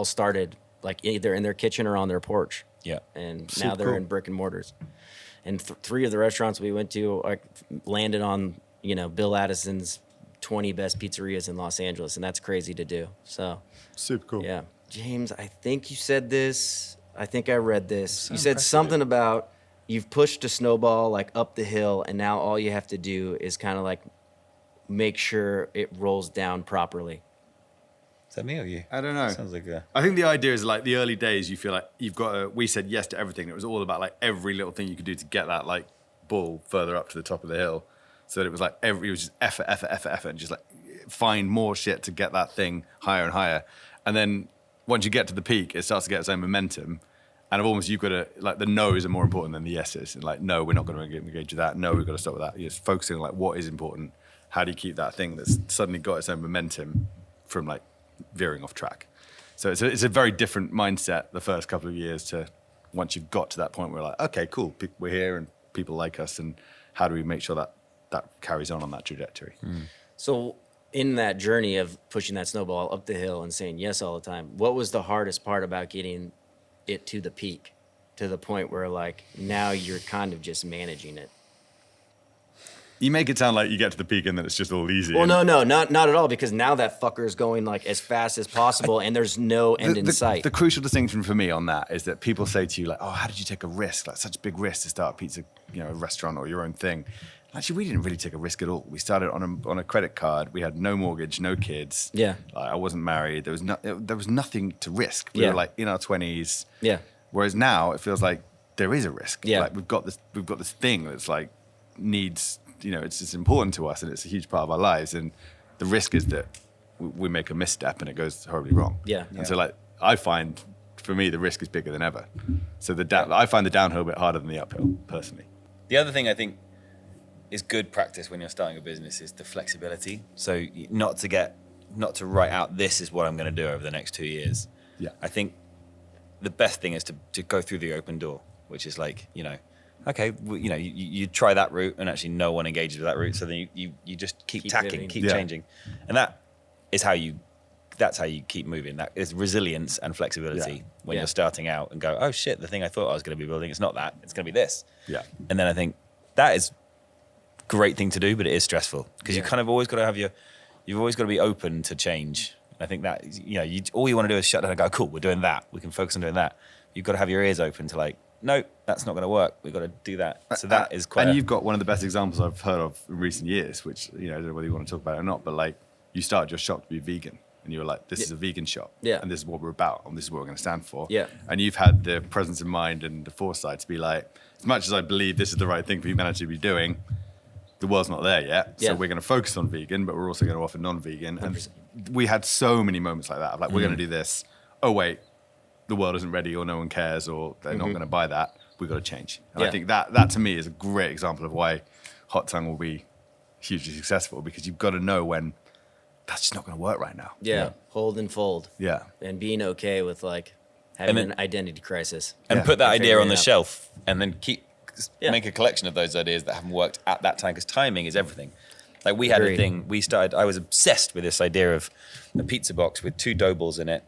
started like either in their kitchen or on their porch. Yeah. And Super now they're cool. in brick and mortars. And 3 of the restaurants we went to like landed on, you know, Bill Addison's 20 best pizzerias in Los Angeles, and that's crazy to do. So, Super cool. yeah. James, I think you said this. I think I read this. You said something about you've pushed a snowball like up the hill, and now all you have to do is kind of like make sure it rolls down properly. Is that me or you? I don't know. Sounds like a... I think the idea is like the early days, you feel like you've got to, we said yes to everything. It was all about like every little thing you could do to get that like ball further up to the top of the hill. So that it was like it was just effort, and just like find more shit to get that thing higher and higher. And then once you get to the peak, it starts to get its own momentum. And almost you've got to, like the no's are more important than the yeses. And like, no, we're not going to engage with that. No, we've got to stop with that. You're just focusing on like what is important. How do you keep that thing that's suddenly got its own momentum from like veering off track? So it's a very different mindset the first couple of years to once you've got to that point where like, okay, cool, we're here and people like us. And how do we make sure that that carries on that trajectory? So in that journey of pushing that snowball up the hill and saying yes all the time, what was the hardest part about getting it to the peak, to the point where like now you're kind of just managing it? You make it sound like you get to the peak and then it's just all easy. Well, no, not at all, because now that fucker is going like as fast as possible and there's no end in sight. The crucial distinction for me on that is that people say to you like, oh, how did you take a risk? Like such a big risk to start a pizza, you know, a restaurant or your own thing. Actually, we didn't really take a risk at all. We started on a credit card. We had no mortgage, no kids. Yeah. I wasn't married. There was nothing to risk. We Yeah. were like in our 20s. Yeah. Whereas now it feels like there is a risk. Yeah. Like we've got this thing that's like needs, you know, it's just important to us and it's a huge part of our lives. And the risk is that we make a misstep and it goes horribly wrong. Yeah. And so like I find for me the risk is bigger than ever. So I find the downhill a bit harder than the uphill personally. The other thing I think is good practice when you're starting a business is the flexibility. So not to write out this is what I'm going to do over the next 2 years. Yeah. I think the best thing is to go through the open door, which is like, you know, okay, you know, you try that route and actually no one engages with that route. So then you just keep tacking, pivoting. keep Yeah. changing. And that's how you keep moving. That is resilience and flexibility Yeah. when Yeah. you're starting out and go, oh shit, the thing I thought I was going to be building, it's not that, it's going to be this. Yeah. And then I think that is great thing to do, but it is stressful because you kind of always got to have you've always got to be open to change. I think that, you know, all you want to do is shut down and go, cool, we're doing that. We can focus on doing that. You've got to have your ears open to like, no, that's not going to work. We've got to do that. So that is quite. And you've got one of the best examples I've heard of in recent years, which, you know, I don't know whether you want to talk about it or not, but like you started your shop to be vegan and you were like, this is a vegan shop. Yeah. And this is what we're about and this is what we're going to stand for. Yeah. And you've had the presence of mind and the foresight to be like, as much as I believe this is the right thing for humanity to be doing, the world's not there yet. So Yeah. we're going to focus on vegan, but we're also going to offer non-vegan. And we had so many moments like that of like, we're going to do this. Oh, wait, the world isn't ready or no one cares or they're not going to buy that. We've got to change. And Yeah. I think that to me is a great example of why Hot Tongue will be hugely successful, because you've got to know when that's just not going to work right now. Yeah. Hold and fold. Yeah. And being okay with like having And then- an identity crisis. and Yeah. put that And idea on figuring the it out. shelf and then Yeah. make a collection of those ideas that haven't worked at that time, because timing is everything. Like we had Agreed. a thing, I was obsessed with this idea of a pizza box with 2 dough balls in it,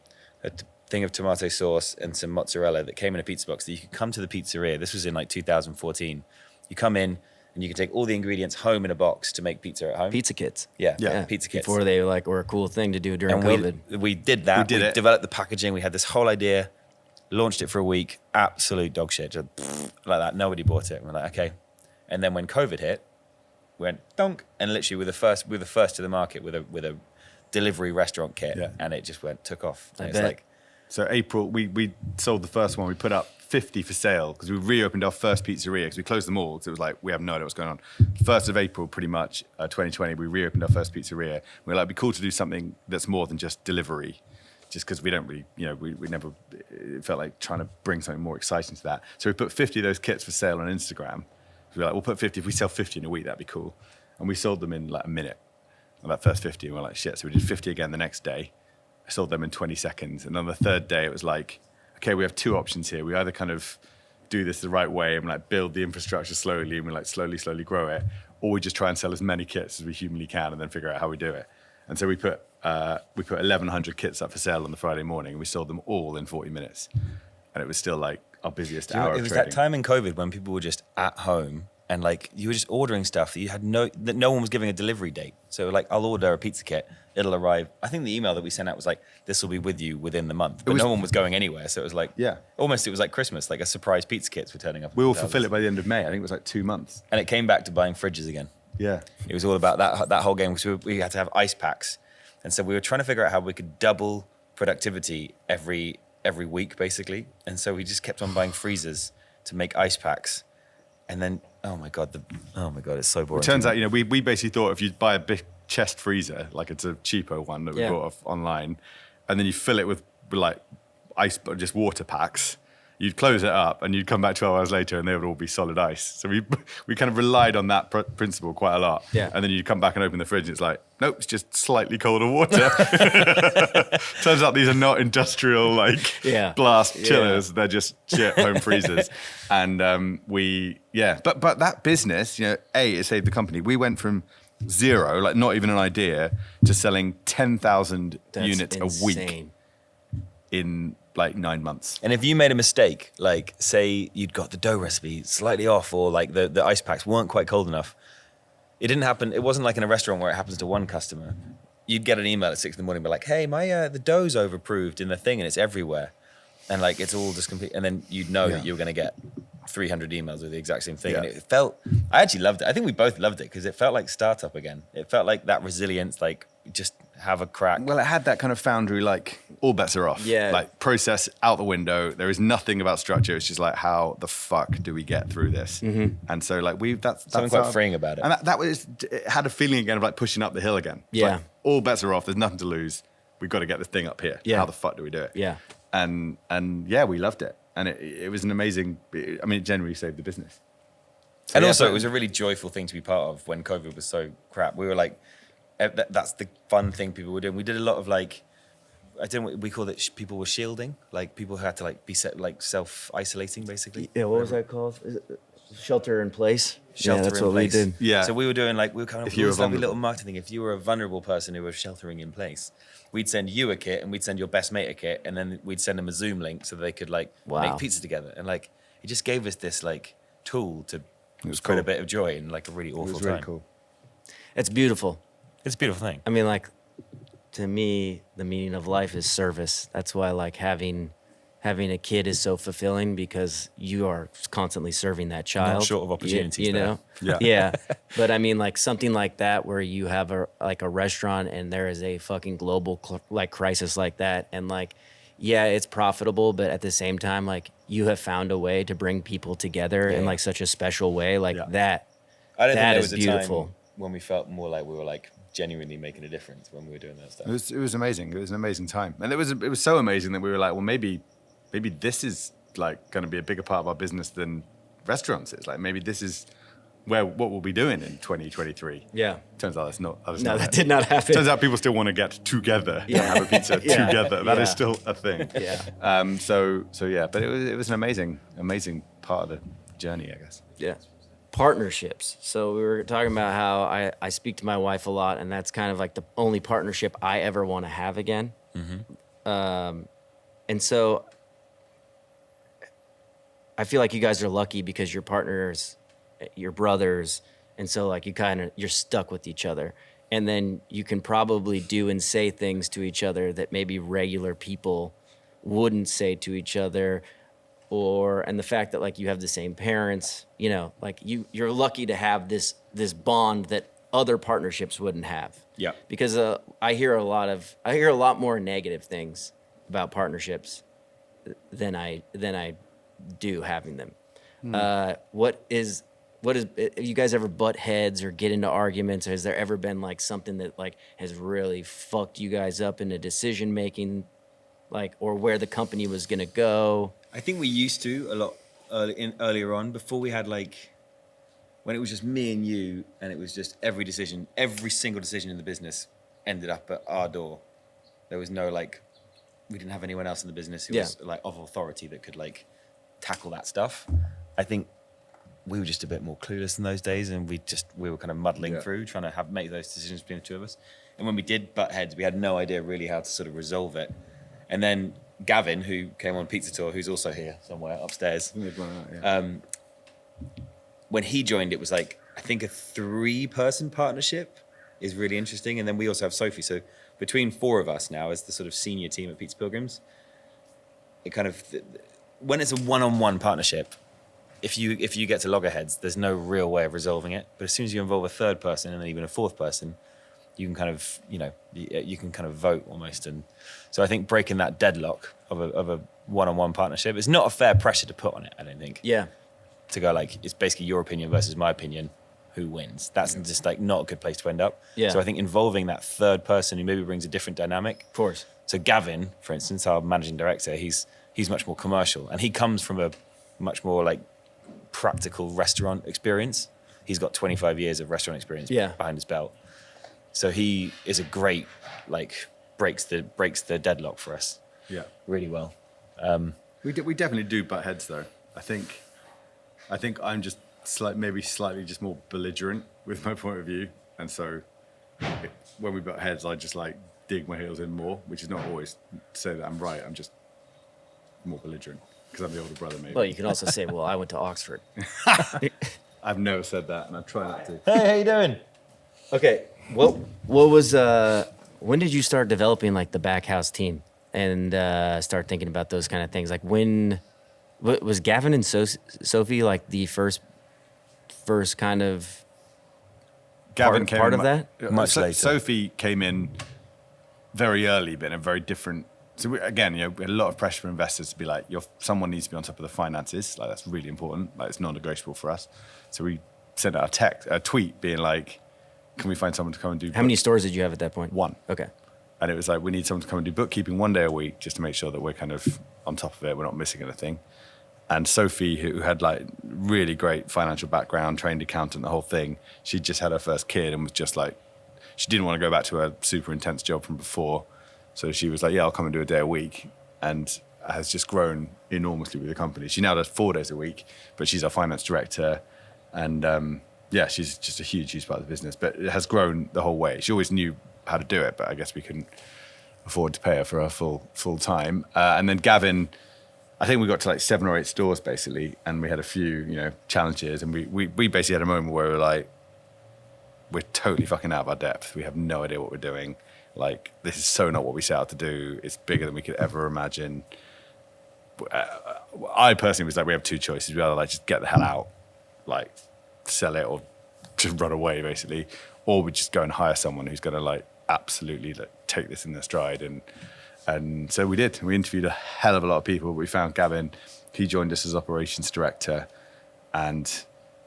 thing of tomato sauce and some mozzarella that came in a pizza box that you could come to the pizzeria. This was in like 2014. You come in and you can take all the ingredients home in a box to make pizza at home. Pizza kits. Yeah, Yeah. pizza kits. Before they like were a cool thing to do during And COVID. we did that. We did it. Developed the packaging. We had this whole idea, launched it for a week. Absolute dog shit. Just like that. Nobody bought it. And we're like, okay. And then when COVID hit, we went donk, and literally we were the first to the market with a delivery restaurant kit, Yeah. and it just took off. I And bet. it's like, So April, we sold the first one. We put up 50 for sale because we reopened our first pizzeria because we closed them all. So it was like, we have no idea what's going on. 1st of April, pretty much, 2020, we reopened our first pizzeria. We were like, it'd be cool to do something that's more than just delivery, just because we don't really, you know, we never, it felt like trying to bring something more exciting to that. So we put 50 of those kits for sale on Instagram. We were like, we'll put 50, if we sell 50 in a week, that'd be cool. And we sold them in like a minute, on that first 50, and we're like, shit. So we did 50 again the next day. I sold them in 20 seconds. And on the third day, it was like, okay, we have 2 options here. We either kind of do this the right way and like build the infrastructure slowly and we like slowly grow it, or we just try and sell as many kits as we humanly can and then figure out how we do it. And so we put 1,100 kits up for sale on the Friday morning and we sold them all in 40 minutes. And it was still like our busiest Do you know, hour it of was trading. that time in COVID when people were just at home and like you were just ordering stuff that you had that no one was giving a delivery date. So like I'll order a pizza kit, it'll arrive. I think the email that we sent out was like, this will be with you within the month. But no one was going anywhere. So it was like, almost it was like Christmas, like a surprise pizza kits were turning up. We will fulfill it by the end of May. I think it was like 2 months. And it came back to buying fridges again. Yeah. It was all about that whole game. So we had to have ice packs. And so we were trying to figure out how we could double productivity every week, basically. And so we just kept on buying freezers to make ice packs. And then, oh my God, it's so boring. It turns out, we basically thought if you buy a big chest freezer, like it's a cheaper one that we bought off online, and then you fill it with like ice, just water packs, you'd close it up and you'd come back 12 hours later and they would all be solid ice. So we kind of relied on that principle quite a lot. Yeah. And then you'd come back and open the fridge and it's like, nope, it's just slightly colder water. Turns out these are not industrial blast chillers. They're just shit home freezers. And but that business, it saved the company. We went from zero, like not even an idea, to selling 10,000 units a week in like 9 months. And if you made a mistake, like say you'd got the dough recipe slightly off or like the ice packs weren't quite cold enough, it didn't happen. It wasn't like in a restaurant where it happens to one customer. You'd get an email at 6 a.m, be like, hey, the dough's overapproved in the thing and it's everywhere. And like, it's all just complete. And then you'd know that you were going to get 300 emails with the exact same thing. Yeah. And it felt, I actually loved it. I think we both loved it because it felt like startup again. It felt like that resilience, like just have a crack. Well, it had that kind of foundry, like all bets are off. Yeah. Like process out the window. There is nothing about structure. It's just like, how the fuck do we get through this? Mm-hmm. And so like that's Something quite freeing about it. And that was, it had a feeling again of like pushing up the hill again. It's Yeah. like, all bets are off. There's nothing to lose. We've got to get this thing up here. Yeah. How the fuck do we do it? Yeah. And yeah, we loved it. And it was an amazing, it generally saved the business. So, And also, it was a really joyful thing to be part of when COVID was so crap. We were like, that's the fun thing people were doing. We did a lot of like, I don't know what we called it, people were shielding. Like people who had to like be self-isolating basically. Yeah, what was that called? Is it shelter in place? Shelter that's in what place. we did. Yeah. So we were doing like, we were kind of If you were this lovely vulnerable. little marketing thing. If you were a vulnerable person who was sheltering in place, we'd send you a kit and we'd send your best mate a kit and then we'd send them a Zoom link so they could like make pizza together. And like, it just gave us this like tool to was put a cool. bit of joy in like a really awful It was time. really cool. It's beautiful. It's a beautiful thing. I mean, like, to me, the meaning of life is service. That's why, like, having a kid is so fulfilling because you are constantly serving that child. short of opportunities you there. know? Yeah. Yeah. But I mean, like, something like that where you have a restaurant and there is a fucking global crisis like that, and like, yeah, it's profitable, but at the same time, like, you have found a way to bring people together in like such a special way, like that. I don't That think there is was a beautiful. time when we felt more like we were like genuinely making a difference when we were doing that stuff. It was amazing. It was an amazing time. And it was so amazing that we were like, well, maybe this is like going to be a bigger part of our business than restaurants is. Like maybe this is what we'll be doing in 2023. Yeah. Turns out that's not. No, that did not happen. Turns out people still want to get together and have a pizza Yeah. together. That is Yeah. still a thing. Yeah. So yeah, but it was an amazing part of the journey, I guess. Yeah. Partnerships. So we were talking about how I speak to my wife a lot, and that's kind of like the only partnership I ever want to have again. And so I feel like you guys are lucky because your partners, your brothers, and so like you're stuck with each other. And then you can probably do and say things to each other that maybe regular people wouldn't say to each other. And the fact that like you have the same parents, like you're lucky to have this bond that other partnerships wouldn't have. Yeah. Because I hear a lot more negative things about partnerships than I do having them. What is you guys ever butt heads or get into arguments? Or has there ever been like something that like has really fucked you guys up in a decision making, like, or where the company was gonna go? I think we used to a lot earlier on before we had like, when it was just me and you and it was just every single decision in the business ended up at our door. There was no like, we didn't have anyone else in the business who was like of authority that could like tackle that stuff. I think we were just a bit more clueless in those days and we were kind of muddling through trying to make those decisions between the two of us. And when we did butt heads, we had no idea really how to sort of resolve it. And then Gavin, who came on Pizza Tour, who's also here somewhere upstairs. When he joined, it was like, I think a 3-person partnership is really interesting. And then we also have Sophie. So between 4 of us now as the sort of senior team at Pizza Pilgrims, it kind of, when it's a one-on-one partnership, if you get to loggerheads, there's no real way of resolving it. But as soon as you involve a 3rd person and then even a 4th person, you can kind of, you can kind of vote almost. And so I think breaking that deadlock of a one-on-one partnership is not a fair pressure to put on it, I don't think. Yeah. To go like, it's basically your opinion versus my opinion, who wins? That's just like not a good place to end up. Yeah. So I think involving that 3rd person who maybe brings a different dynamic. Of course. So Gavin, for instance, our managing director, he's much more commercial, and he comes from a much more like practical restaurant experience. He's got 25 years of restaurant experience behind his belt. So he is a great, like, breaks the deadlock for us. Yeah. Really well. We definitely do butt heads though. I think I'm just maybe slightly just more belligerent with my point of view, and so when we butt heads, I just like dig my heels in more, which is not always to say that I'm right. I'm just more belligerent because I'm the older brother, maybe. Well, you can also say, well, I went to Oxford. I've never said that, and I try not to. Hey, how you doing? Okay. What was when did you start developing like the back house team and start thinking about those kind of things? Like when was Gavin and Sophie like the first kind of Gavin came part in of that? Much later. Sophie came in very early, but in a very different. So we had a lot of pressure from investors to be like, someone needs to be on top of the finances. Like that's really important. Like it's non-negotiable for us. So we sent out a tweet being like, can we find someone to come and do? How many stores did you have at that point? 1. Okay. And it was like, we need someone to come and do bookkeeping 1 day a week just to make sure that we're kind of on top of it. We're not missing anything. And Sophie, who had like really great financial background, trained accountant, the whole thing, she just had her first kid and was just like, she didn't want to go back to her super intense job from before. So she was like, yeah, I'll come and do a day a week. And has just grown enormously with the company. She now does 4 days a week, but she's our finance director. And she's just a huge part of the business, but it has grown the whole way. She always knew how to do it, but I guess we couldn't afford to pay her for her full time. And then Gavin, I think we got to like 7 or 8 stores basically, and we had a few, challenges, and we basically had a moment where we were like, we're totally fucking out of our depth. We have no idea what we're doing. Like, this is so not what we set out to do. It's bigger than we could ever imagine. I personally was like, we have 2 choices. We either like just get the hell out, like sell it, or just run away basically, or we just go and hire someone who's going to like absolutely like take this in their stride. And so we did. We interviewed a hell of a lot of people. We found Gavin. He joined us as operations director, and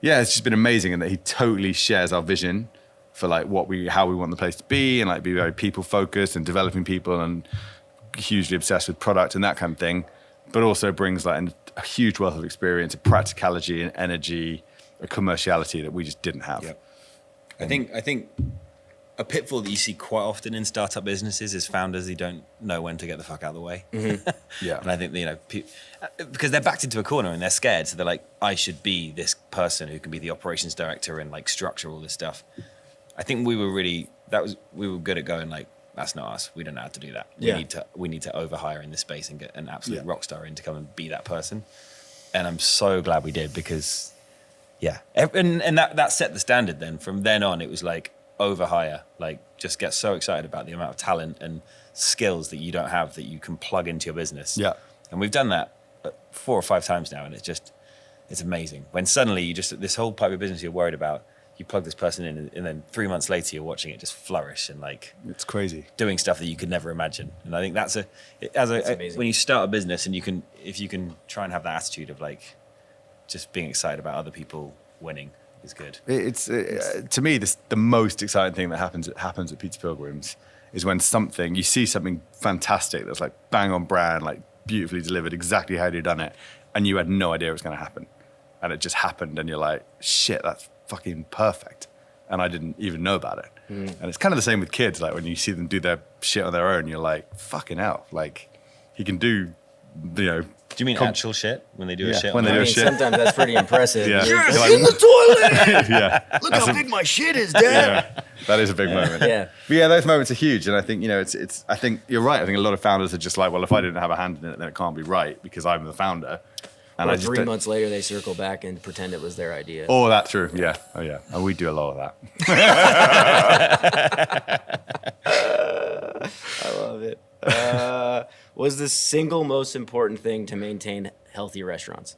it's just been amazing in that he totally shares our vision for like how we want the place to be, and like be very people focused and developing people and hugely obsessed with product and that kind of thing, but also brings like a huge wealth of experience, a practicality and energy, a commerciality that we just didn't have. Yep. I think a pitfall that you see quite often in startup businesses is founders who don't know when to get the fuck out of the way. Mm-hmm. Yeah. And I think, because they're backed into a corner and they're scared. So they're like, I should be this person who can be the operations director and like structure all this stuff. I think we were good at going like, that's not us. We don't know how to do that. Yeah. We need to overhire in this space and get an absolute rock star in to come and be that person. And I'm so glad we did, because and that set the standard then. From then on, it was like overhire, like just get so excited about the amount of talent and skills that you don't have that you can plug into your business. Yeah. And we've done that 4 or 5 times now, and it's amazing. When suddenly this whole part of your business you're worried about, you plug this person in, and then 3 months later you're watching it just flourish and like It's crazy. doing stuff that you could never imagine. And I think that's amazing. when you start a business, and if you can try and have that attitude of like just being excited about other people winning is good. It's to me, the most exciting thing that happens at Pizza Pilgrims is when you see something fantastic that's like bang on brand, like beautifully delivered, exactly how you'd done it, and you had no idea it was going to happen, and it just happened, and you're like, shit, that's fucking perfect, and I didn't even know about it. And it's kind of the same with kids. Like when you see them do their shit on their own, you're like, fucking hell, like he can do Do you mean actual shit when they do a Yeah, shit? when on they the- do I shit. mean, sometimes that's pretty impressive. Yeah. You're They're like, in the toilet. yeah. Look how big my shit is, Dad. Yeah, that is a big moment. Yeah. But yeah, those moments are huge, and I think it's. I think you're right. I think a lot of founders are just like, well, if I didn't have a hand in it, then it can't be right because I'm the founder. And Or I just 3 don't- months later, they circle back and pretend it was their idea. Oh, that's true. Yeah. Oh, yeah. And we do a lot of that. I love it. Was the single most important thing to maintain healthy restaurants?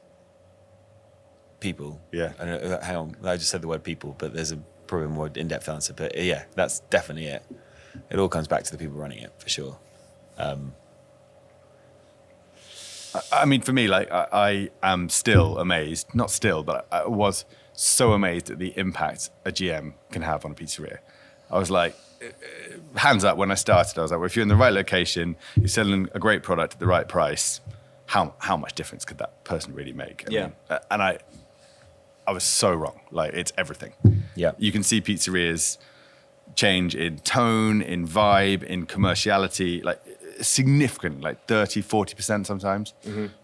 People. Yeah. I don't know, hang on. I just said the word people, but there's a probably more in-depth answer. But yeah, that's definitely it. It all comes back to the people running it, for sure. I mean, for me, like, I am still amazed. Not still, but I was so amazed at the impact a GM can have on a pizzeria. I was like, hands up when I started. I was like, well, if you're in the right location, you're selling a great product at the right price, how much difference could that person really make? I mean, and I was so wrong. Like, it's everything. Yeah. You can see pizzerias change in tone, in vibe, in commerciality, like significant, like 30, 40% sometimes,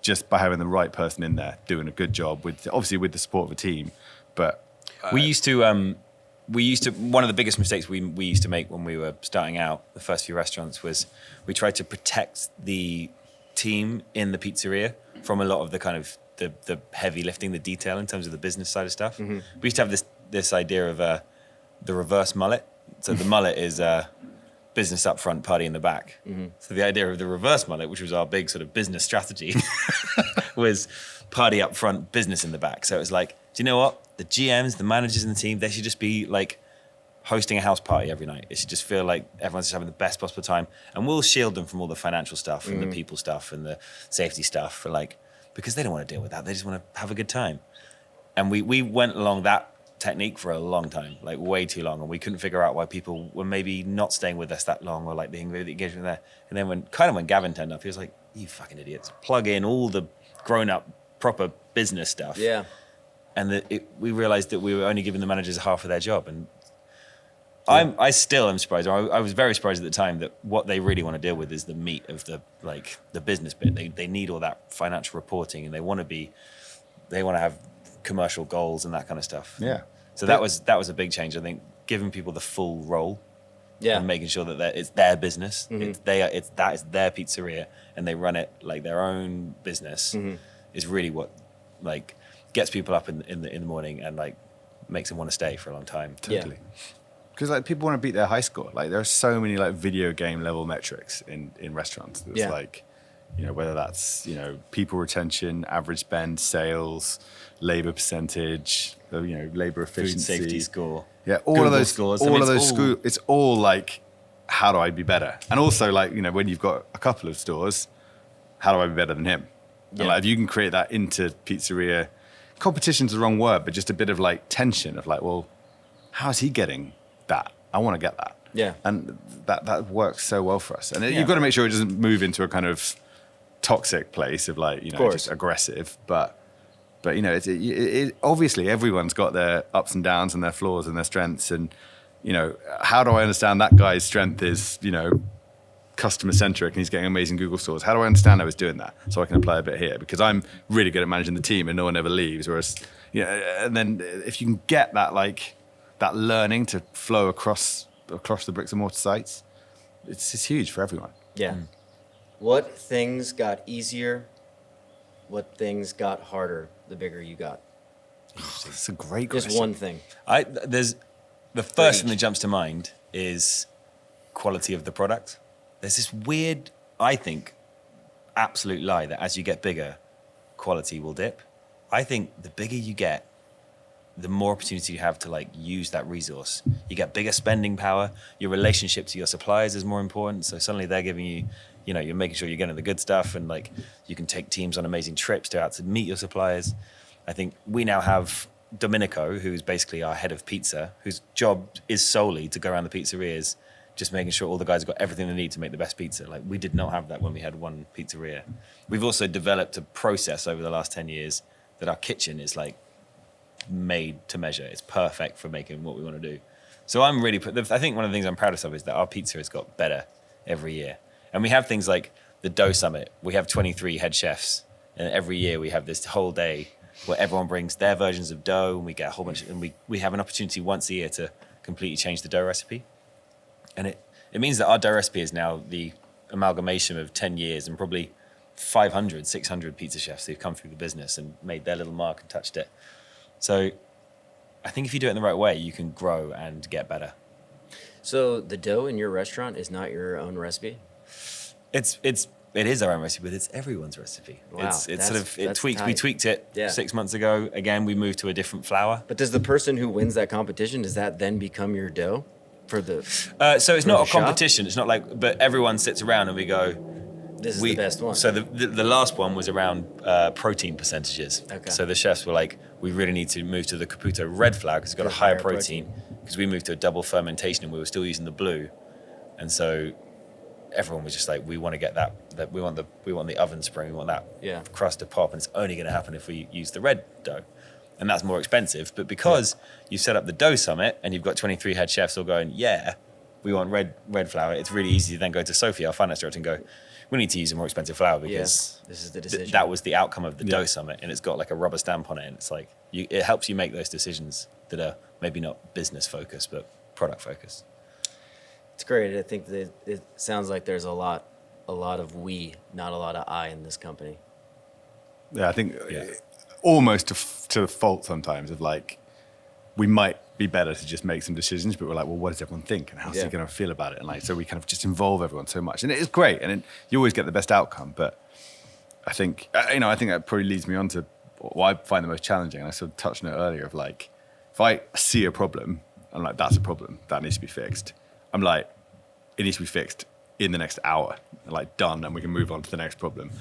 just by having the right person in there doing a good job with, obviously with the support of a team. But we used to one of the biggest mistakes we used to make when we were starting out, the first few restaurants, was we tried to protect the team in the pizzeria from a lot of the kind of the heavy lifting, the detail in terms of the business side of stuff. We used to have this idea of the reverse mullet. So the mullet is business up front, party in the back. So the idea of the reverse mullet, which was our big sort of business strategy, was party up front, business in the back. So it was like, do you know what? The GMs, the managers in the team, they should just be like hosting a house party every night. It should just feel like everyone's just having the best possible time. And we'll shield them from all the financial stuff and the people stuff and the safety stuff for like, because they don't want to deal with that. They just want to have a good time. And we went along that technique for a long time, like way too long. And we couldn't figure out why people were maybe not staying with us that long or like the engagement there. And then when Gavin turned up, he was like, you fucking idiots, plug in all the grown up proper business stuff. Yeah. And we realized that we were only giving the managers half of their job. And I still am surprised. I was very surprised at the time that what they really want to deal with is the meat of the business bit. They need all that financial reporting, and they want to have commercial goals and that kind of stuff. yeah. So that was a big change. I think giving people the full role Yeah. and making sure that it's their business. It's their pizzeria, and they run it like their own business. Is really what like gets people up in the morning and like makes them want to stay for a long time. Totally. Because like people want to beat their high score. Like there are so many like video game level metrics in restaurants. It's like, you know, whether that's, you know, people retention, average spend, sales, labor percentage, you know, labor efficiency, Food safety score. Yeah, all Google of those scores. all I mean, of it's those all- it's all like, how do I be better? And also like, you know, when you've got a couple of stores, how do I be better than him? Yeah. And like if you can create that into pizzeria, competition's the wrong word, but just a bit of like tension of like, well, how's he getting that? I want to get that. Yeah. And that works so well for us. And you've got to make sure it doesn't move into a kind of toxic place of like, you know, just aggressive. But you know, it obviously everyone's got their ups and downs and their flaws and their strengths. And, you know, how do I understand that guy's strength is, you know, customer centric and he's getting amazing Google stores? How do I understand I was doing that so I can apply a bit here? Because I'm really good at managing the team and no one ever leaves. Whereas, you know, and then if you can get that like that learning to flow across the bricks and mortar sites, it's huge for everyone. Yeah. What things got easier? What things got harder the bigger you got? It's a great question. Just one thing. There's the first thing that jumps to mind is quality of the product. There's this weird, I think, absolute lie that as you get bigger, quality will dip. I think the bigger you get, the more opportunity you have to like use that resource. You get bigger spending power. Your relationship to your suppliers is more important. So suddenly they're giving you, you know, you're making sure you're getting the good stuff, and like you can take teams on amazing trips to out to meet your suppliers. I think we now have Domenico, who's basically our head of pizza, whose job is solely to go around the pizzerias, just making sure all the guys have got everything they need to make the best pizza. Like we did not have that when we had one pizzeria. We've also developed a process over the last 10 years that our kitchen is like made to measure. It's perfect for making what we want to do. So I'm really, I think one of the things I'm proudest of is that our pizza has got better every year. And we have things like the Dough Summit. We have 23 head chefs And every year we have this whole day where everyone brings their versions of dough, and we get a whole bunch, and we have an opportunity once a year to completely change the dough recipe. And it means that our dough recipe is now the amalgamation of 10 years and probably 500, 600 pizza chefs who've come through the business and made their little mark and touched it. So I think if you do it in the right way, you can grow and get better. So the dough in your restaurant is not your own recipe? It is our own recipe, but it's everyone's recipe. Wow, We tweaked it 6 months ago. Again, we moved to a different flour. But does the person who wins that competition, does that then become your dough for the? So it's not a shop? competition. It's not like, but everyone sits around and we go, This is the best one. So the last one was around protein percentages. Okay. So the chefs were like, we really need to move to the Caputo red flour because it's got a higher protein. Because we moved to a double fermentation and we were still using the blue, and so everyone was just like, we want to get that we want the oven spring, we want that crust to pop, and it's only going to happen if we use the red dough, and that's more expensive. But because you set up the dough summit and you've got 23 head chefs all going, we want red flour, it's really easy to then go to Sophie, our finance director, and go, we need to use a more expensive flour because this is the decision. That was the outcome of the dough summit, and it's got like a rubber stamp on it, and it's like it helps you make those decisions that are maybe not business focused but product focused. It's great. I think that it sounds like there's a lot of we, not a lot of I in this company. Yeah, I think almost to the fault sometimes of like, we might be better to just make some decisions, but we're like, well, what does everyone think, and how's he going to feel about it? And like, so we kind of just involve everyone so much, and it is great, and you always get the best outcome. But I think that probably leads me on to what I find the most challenging, and I sort of touched on it earlier, of like, if I see a problem, I'm like, that's a problem, that needs to be fixed. I'm like, it needs to be fixed in the next hour, like done, and we can move on to the next problem.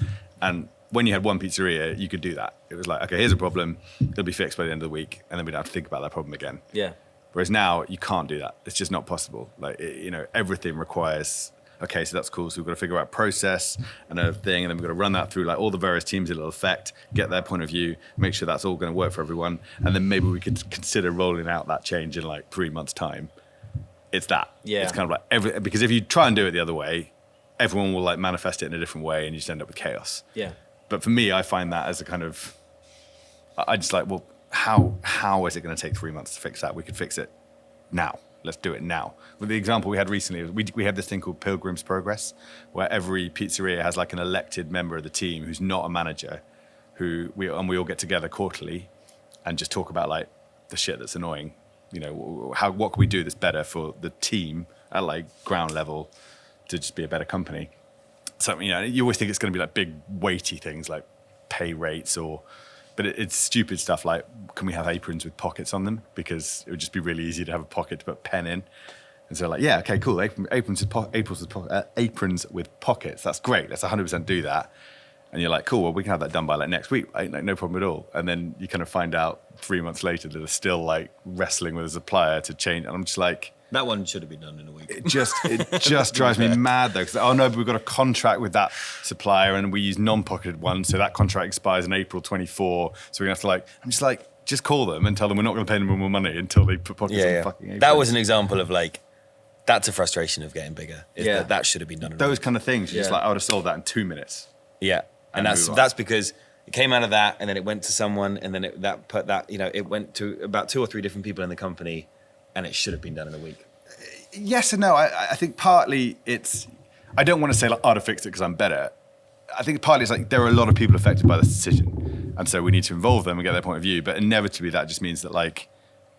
And when you had one pizzeria, you could do that. It was like, okay, here's a problem, it'll be fixed by the end of the week, and then we'd have to think about that problem again. Yeah. Whereas now, you can't do that. It's just not possible. Like, everything requires, okay, so that's cool. So we've got to figure out process and a thing, and then we've got to run that through like all the various teams it'll affect, get their point of view, make sure that's all going to work for everyone, and then maybe we could consider rolling out that change in like 3 months' time. It's that. Yeah. It's kind of like because if you try and do it the other way, everyone will like manifest it in a different way, and you just end up with chaos. Yeah. But for me, I find that as a kind of, I just like, well, how is it going to take 3 months to fix that? We could fix it now. Let's do it now. With the example we had recently, we have this thing called Pilgrims Progress, where every pizzeria has like an elected member of the team who's not a manager, who we all get together quarterly and just talk about like the shit that's annoying. What can we do that's better for the team at like ground level to just be a better company? So, you always think it's going to be like big weighty things like pay rates but it's stupid stuff like, can we have aprons with pockets on them? Because it would just be really easy to have a pocket to put a pen in. And so like, yeah, okay, cool. Aprons with pockets. That's great. Let's 100% do that. And you're like, cool, well, we can have that done by like next week, right? Like, no problem at all. And then you kind of find out 3 months later that they're still like wrestling with a supplier to change. And I'm just like, that one should have been done in a week. It just drives me mad though, because but we've got a contract with that supplier and we use non-pocketed ones, so that contract expires in April 24. So we're gonna have to I'm just like, just call them and tell them we're not gonna pay them more money until they put pockets on fucking aprons. That was an example of like, that's a frustration of getting bigger. That should have been done in a Those week. kind of things, you're just like, I would have solved that in 2 minutes. Yeah. And that's because it came out of that, and then it went to someone, and then it went to about 2 or 3 different people in the company, and it should have been done in a week. Yes and no. I think partly it's, I don't want to say like, I'd have fixed it because I'm better. I think partly it's like there are a lot of people affected by this decision, and so we need to involve them and get their point of view. But inevitably, that just means that like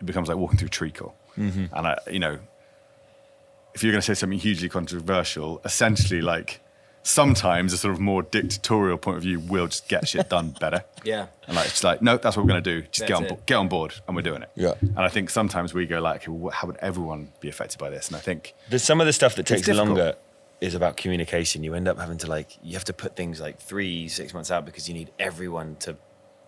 it becomes like walking through treacle. Mm-hmm. And if you're going to say something hugely controversial, essentially like, sometimes a sort of more dictatorial point of view will just get shit done better. Yeah. And like, it's like, no, that's what we're going to do. Just get on board, and we're doing it. Yeah. And I think sometimes we go like, okay, well, how would everyone be affected by this? And I think some of the stuff that takes longer is about communication. You end up having to you have to put things like 3-6 months out because you need everyone to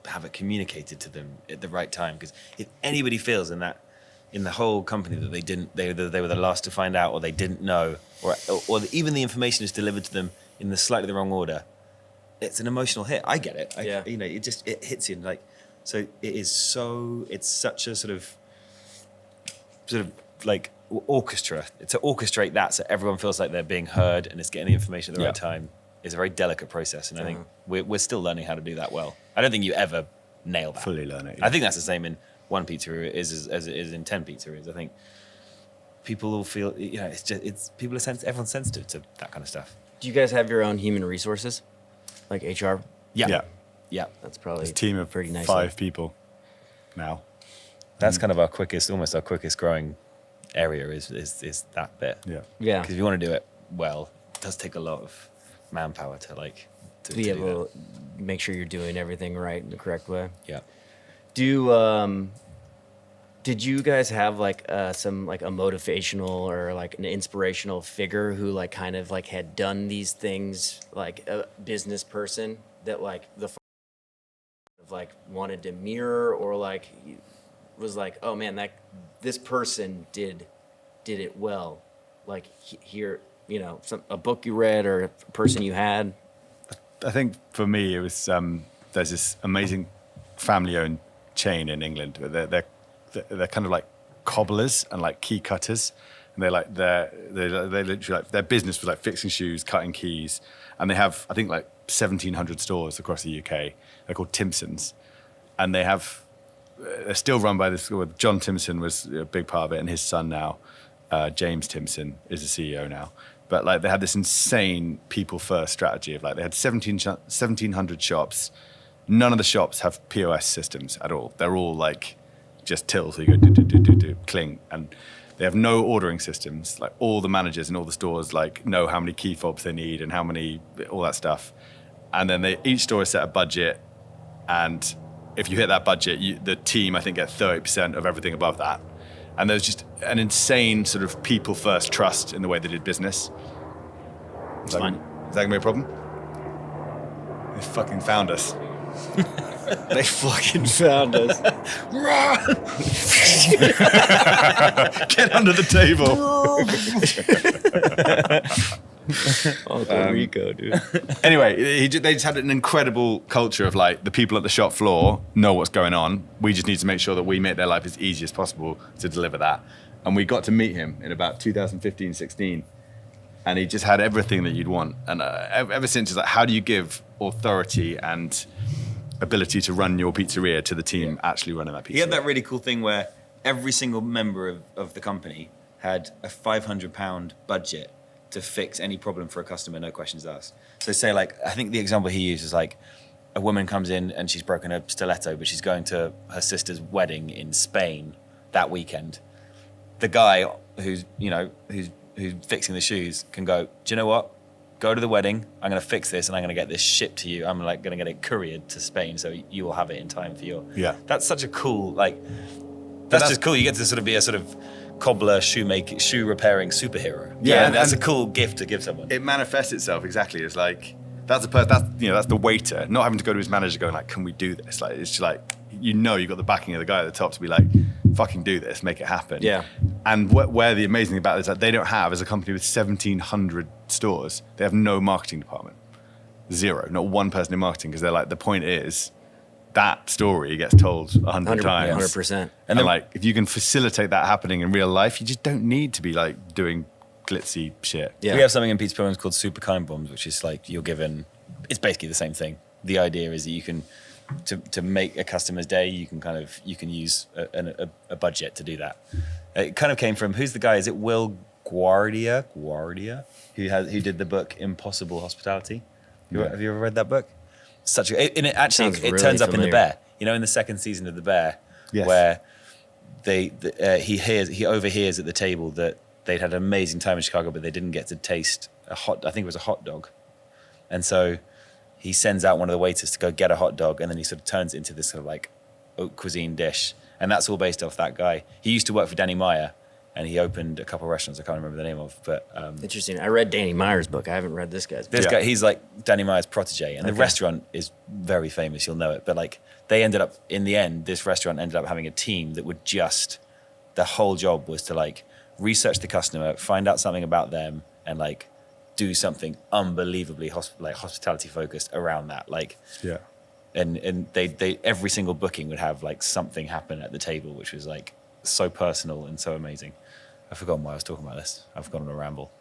have it communicated to them at the right time. Because if anybody feels in the whole company that they were the last to find out, or they didn't know, or even the information is delivered to them in slightly the wrong order, it's an emotional hit. I get it. It hits you so it's such a sort of like orchestra. To orchestrate that so everyone feels like they're being heard and it's getting the information at the right time. It's a very delicate process, and I think we're still learning how to do that well. I don't think you ever nail that. Fully learn it. I think that's the same in one pizzeria as it is in 10 pizzerias. I think people will feel, everyone's sensitive to that kind of stuff. Do you guys have your own human resources, like HR? Yeah. That's probably It's a team of pretty nice. 5 people now. That's kind of almost our quickest growing area is that bit. Yeah. Yeah. Because if you want to do it well, it does take a lot of manpower to To be able to make sure you're doing everything right in the correct way. Yeah. Did you guys have like some like a motivational or like an inspirational figure who like kind of like had done these things, like a business person that like like wanted to mirror, or like was like, oh man, this person did it well, like here, a book you read or a person you had? I think for me, it was there's this amazing family-owned chain in England. They're kind of like cobblers and like key cutters, and they literally like their business was like fixing shoes, cutting keys, and they have I think like 1,700 stores across the UK. They're called Timpsons, and they're still run by this. John Timpson was a big part of it, and his son now, James Timpson, is the CEO now. But like they had this insane people first strategy of like they had 1,700 shops. None of the shops have POS systems at all. They're all like just till, so you go do, cling, and they have no ordering systems. Like all the managers in all the stores like know how many key fobs they need and how many, all that stuff. And then each store is set a budget, and if you hit that budget, the team I think get 30% of everything above that. And there's just an insane sort of people first trust in the way they did business. It's fine. Is that gonna be a problem? They fucking found us. They fucking found us. Get under the table. Uncle Rico, dude. Anyway, they just had an incredible culture of like the people at the shop floor know what's going on. We just need to make sure that we make their life as easy as possible to deliver that. And we got to meet him in about 2015, 16. And he just had everything that you'd want. And ever since, it's like, how do you give authority and ability to run your pizzeria to the team actually running that pizzeria? He had that really cool thing where every single member of the company had a £500 budget to fix any problem for a customer, no questions asked. So say like, I think the example he used is like, a woman comes in and she's broken a stiletto, but she's going to her sister's wedding in Spain that weekend. The guy who's fixing the shoes can go, do you know what? Go to the wedding. I'm going to fix this and I'm going to get this shipped to you. I'm like going to get it couriered to Spain so you will have it in time for your. Yeah. That's such a cool, that's just cool. You get to sort of be a sort of cobbler, shoe repairing superhero. Yeah, that's a and cool gift to give someone. it manifests itself exactly as like that's the waiter not having to go to his manager going like, can we do this? Like it's just like you've got the backing of the guy at the top to be like, fucking do this, make it happen. Yeah. And where the amazing thing about it is that they don't have, as a company with 1,700 stores, they have no marketing department, zero, not one person in marketing, because they're like, the point is that story gets told 100 times. 100%. And like, if you can facilitate that happening in real life, you just don't need to be like doing glitzy shit. Yeah. We have something in Pizza Pilgrims called Super Kind Bombs, which is like it's basically the same thing. The idea is that you can, to make a customer's day, you can use a budget to do that. It kind of came from, who's the guy? Is it Will Guardia, who did the book Impossible Hospitality? Have you ever read that book? It Sounds really turns up in familiar. The Bear. In the second season of The Bear, Yes. where he overhears at the table that they'd had an amazing time in Chicago, but they didn't get to taste I think it was a hot dog. And so he sends out one of the waiters to go get a hot dog, and then he sort of turns it into this sort of like haute cuisine dish. And that's all based off that guy. He used to work for Danny Meyer, and he opened a couple of restaurants I can't remember the name of. But Interesting. I read Danny Meyer's book. I haven't read this guy's book. this guy, he's like Danny Meyer's protege, and the restaurant is very famous. You'll know it. But like they ended up, in the end, this restaurant ended up having a team that would the whole job was to like research the customer, find out something about them, and like do something unbelievably hospitality focused around that. Like, Yeah. and they every single booking would have like something happen at the table, which was like so personal and so amazing. I've forgotten why I was talking about this. I've gone on a ramble.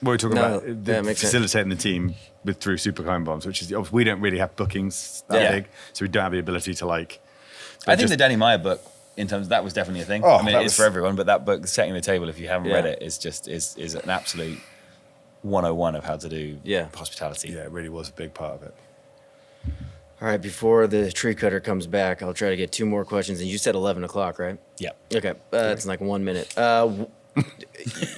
What we're talking No, about, that makes sense. facilitating the team through super kind bombs, which is we don't really have bookings that Yeah. big, so we don't have the ability to like. I think just- the Danny Meyer book, in terms of that, was definitely a thing. Oh, I mean, that it is was- for everyone, but that book, Setting the Table, if you haven't read Yeah. it, is an absolute 101 of how to do hospitality. Yeah, it really was a big part of it. All right, before the tree cutter comes back, I'll try to get 2 more questions. And you said 11 o'clock, right? Yeah. Okay, it's like 1 minute.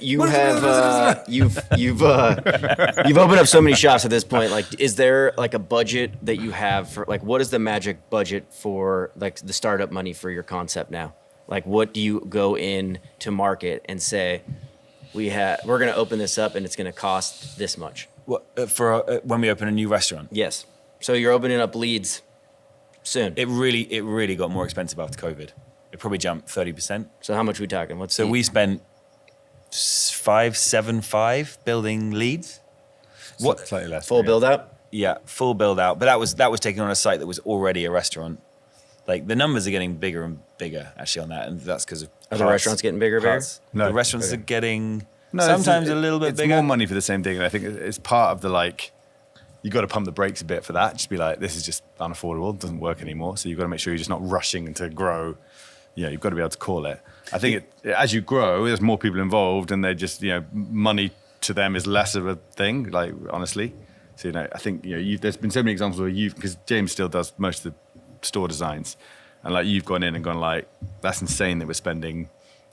You have you've opened up so many shops at this point. Like, is there like a budget that you have for like what is the magic budget for like the startup money for your concept now? Like, what do you go in to market and say we're going to open this up and it's going to cost this much? For when we open a new restaurant, Yes. So you're opening up Leeds soon. it really got more expensive after COVID. It probably jumped 30%. So how much are we talking? So we spent 575 building Leeds. What slightly less. full build out? Yeah, full build out. But that was taken on a site that was already a restaurant. Like the numbers are getting bigger and bigger actually on that, and that's because of Are the restaurants getting bigger and bigger? No. The restaurants are getting No, sometimes it's- a little bit it's bigger. more money for the same thing, and I think it's part of the like. You got to pump the brakes a bit for that. Just be like, this is just unaffordable. It doesn't work anymore. So you've got to make sure you're just not rushing to grow. You know, you've got to be able to call it. I think as you grow, there's more people involved, and they just money to them is less of a thing. Like honestly, so I think there's been so many examples where because James still does most of the store designs, and like you've gone in and gone like, that's insane that we're spending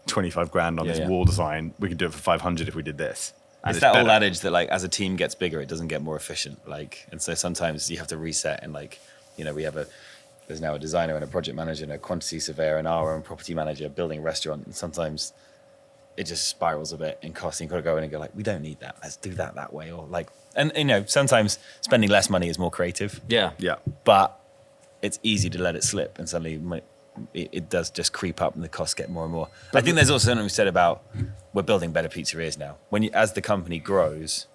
25 grand on this wall design. We could do it for 500 if we did this. And It's that old better. adage that like as a team gets bigger, it doesn't get more efficient. Like, and so sometimes you have to reset and like, there's now a designer and a project manager and a quantity surveyor and our own property manager building a restaurant. And sometimes it just spirals a bit in cost. And you've got to go in and go like, we don't need that. Let's do that way. Or like, and sometimes spending less money is more creative, Yeah. Yeah. but it's easy to let it slip. And suddenly it does just creep up and the costs get more and more. I think there's also something we said about we're building better pizzerias now. As the company grows,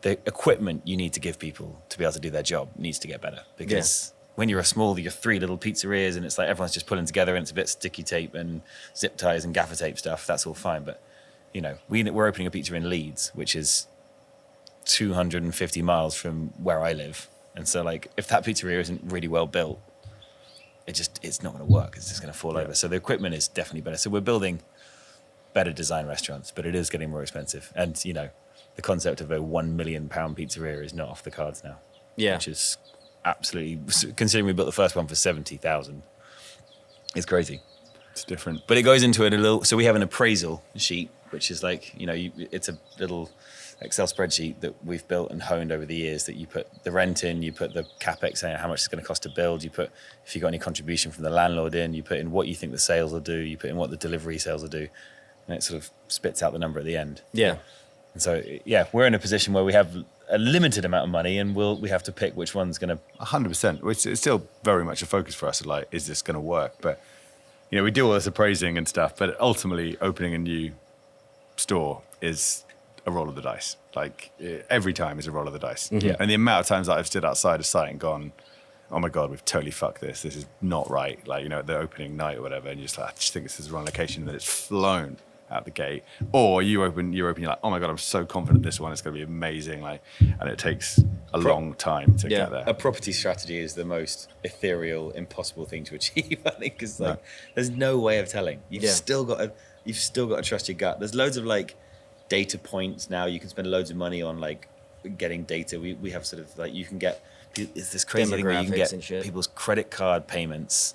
the equipment you need to give people to be able to do their job needs to get better. Because when you're you're 3 little pizzerias and it's like everyone's just pulling together and it's a bit sticky tape and zip ties and gaffer tape stuff, that's all fine. But, we're opening a pizzeria in Leeds, which is 250 miles from where I live. And so like, if that pizzeria isn't really well built, it's not going to work. It's just going to fall over. So the equipment is definitely better. So we're building better design restaurants, but it is getting more expensive. And the concept of a £1 million pizzeria is not off the cards now. Yeah. Which is absolutely, considering we built the first one for 70,000, it's crazy. It's different. But it goes into it a little. So we have an appraisal sheet, which is like it's a little Excel spreadsheet that we've built and honed over the years that you put the rent in, you put the capex in, how much it's going to cost to build, you put if you got any contribution from the landlord in, you put in what you think the sales will do, you put in what the delivery sales will do, and it sort of spits out the number at the end. Yeah. And so we're in a position where we have a limited amount of money and we have to pick which one's going to. 100%. It's still very much a focus for us. Like, is this going to work? But we do all this appraising and stuff. But ultimately, opening a new store is a roll of the dice. Like every time is a roll of the dice. Mm-hmm. Yeah. And the amount of times that I've stood outside a site and gone, oh my God, we've totally fucked this. This is not right. Like, the opening night or whatever. And you're just like, I just think this is the wrong location. And then it's flown out the gate. Or you're like, oh my God, I'm so confident this one is going to be amazing. Like, and it takes a long time to get there. A property strategy is the most ethereal, impossible thing to achieve, I think, because there's no way of telling. You've still got to trust your gut. There's loads of like data points now. You can spend loads of money on like getting data. We have sort of like you can get. It's this crazy thing where you can Demographics and get shit. people's credit card payments,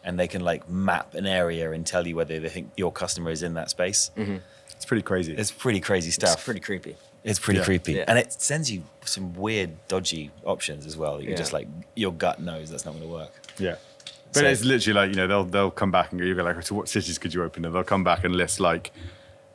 and they can like map an area and tell you whether they think your customer is in that space. Mm-hmm. It's pretty crazy. It's pretty crazy stuff. It's pretty creepy. It's pretty creepy. Yeah. And it sends you some weird, dodgy options as well. You're just like, your gut knows that's not going to work. Yeah. But So- it's literally like, they'll come back and you go like, so what cities could you open? And they'll come back and list like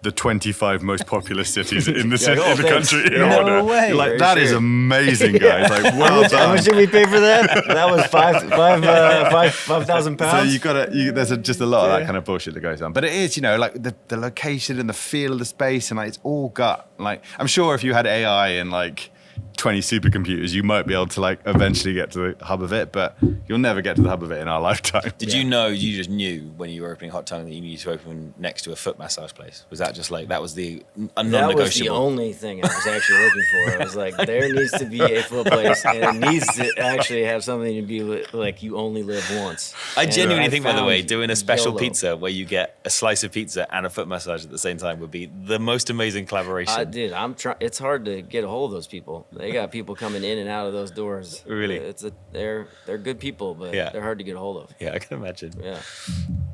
the 25 most populous cities in the oh, in the thanks. country in No order. way. You're like, Very that is sure. amazing, guys. Like, well How done. much did we pay for that? That was 5,000 So pounds. you gotta, there's just a lot of that kind of bullshit that goes on. But it is, like the location and the feel of the space and like it's all gut. Like I'm sure if you had AI and like 20 supercomputers, you might be able to like eventually get to the hub of it, but you'll never get to the hub of it in our lifetime. Did you know, you just knew when you were opening Hot Tongue that you needed to open next to a foot massage place? Was that just like, that was the non-negotiable? That was the only thing I was actually looking for. I was like, there needs to be a foot place, and it needs to actually have something to be like you only live once. I And genuinely I think, by the way, found doing a special YOLO. pizza where you get a slice of pizza and a foot massage at the same time would be the most amazing collaboration. Dude, I'm trying. It's hard to get a hold of those people. They got people coming in and out of those doors. Really? They're good people, but Yeah. they're hard to get a hold of. Yeah, I can imagine. Yeah.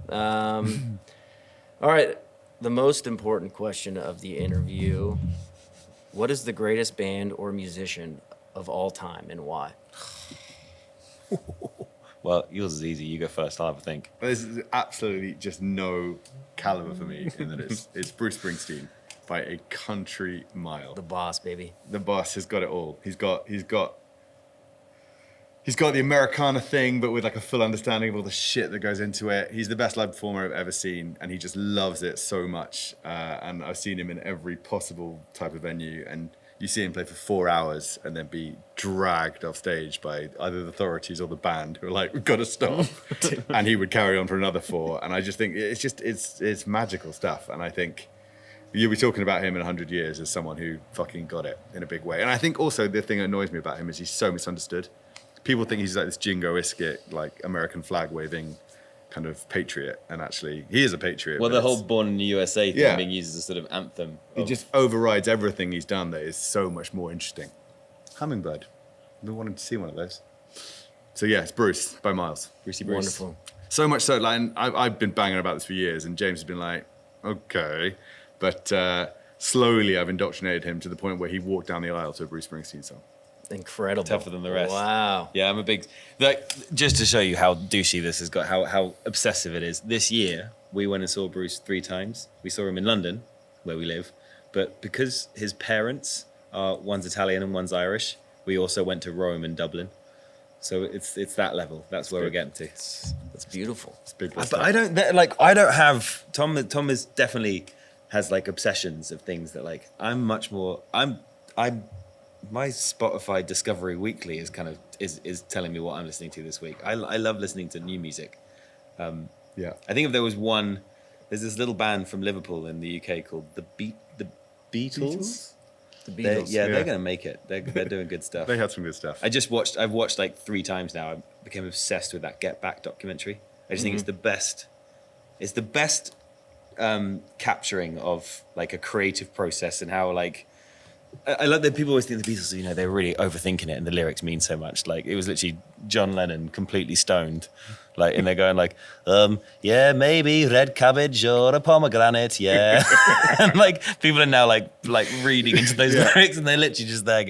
All right. The most important question of the interview: what is the greatest band or musician of all time, and why? Well, yours is easy. You go first. I'll have a think. There's absolutely just no caliber for me in that it's Bruce Springsteen by a country mile. The boss, baby. The boss has got it all. He's got the Americana thing, but with like a full understanding of all the shit that goes into it. He's the best live performer I've ever seen, and he just loves it so much. And I've seen him in every possible type of venue, and you see him play for 4 hours and then be dragged off stage by either the authorities or the band who are like, we've got to stop. And he would carry on for another 4. And I just think it's magical stuff. And I think you'll be talking about him in 100 years as someone who fucking got it in a big way. And I think also the thing that annoys me about him is he's so misunderstood. People think he's like this jingoistic, like American flag waving kind of patriot, and actually he is a patriot. Well, but the it's- whole Born in the USA thing Yeah. being used as a sort of anthem. he of- just overrides everything he's done that is so much more interesting. Hummingbird. I've been wanting to see one of those. So yeah, it's Bruce by miles. Brucey Bruce. Wonderful. So much so, like, and I've been banging about this for years, and James has been like, okay, but slowly I've indoctrinated him to the point where he walked down the aisle to a Bruce Springsteen song. Incredible. Tougher than the rest. Wow. Yeah, I'm a big, like, just to show you how douchey this has got, how obsessive it is. This year, we went and saw Bruce 3 times. We saw him in London, where we live, but because his parents are, one's Italian and one's Irish, we also went to Rome and Dublin. So it's that level. That's where we're getting to. That's beautiful. It's big. But I don't have Tom is definitely has like obsessions of things that like I'm much more my Spotify Discovery Weekly is kind of is telling me what I'm listening to this week. I love listening to new music. Yeah. I think if there was one, there's this little band from Liverpool in the UK called the Beatles. The They're Beatles. they're gonna make it. They're doing good stuff. They had some good stuff. I've watched like 3 times now. I became obsessed with that Get Back documentary. I just think it's the best. It's the best capturing of like a creative process and how like I love that people always think the Beatles, you know, they're really overthinking it and the lyrics mean so much. Like it was literally John Lennon completely stoned. Like, and they're going like, yeah, maybe red cabbage or a pomegranate, yeah. And like people are now like reading into those lyrics, and they're literally just there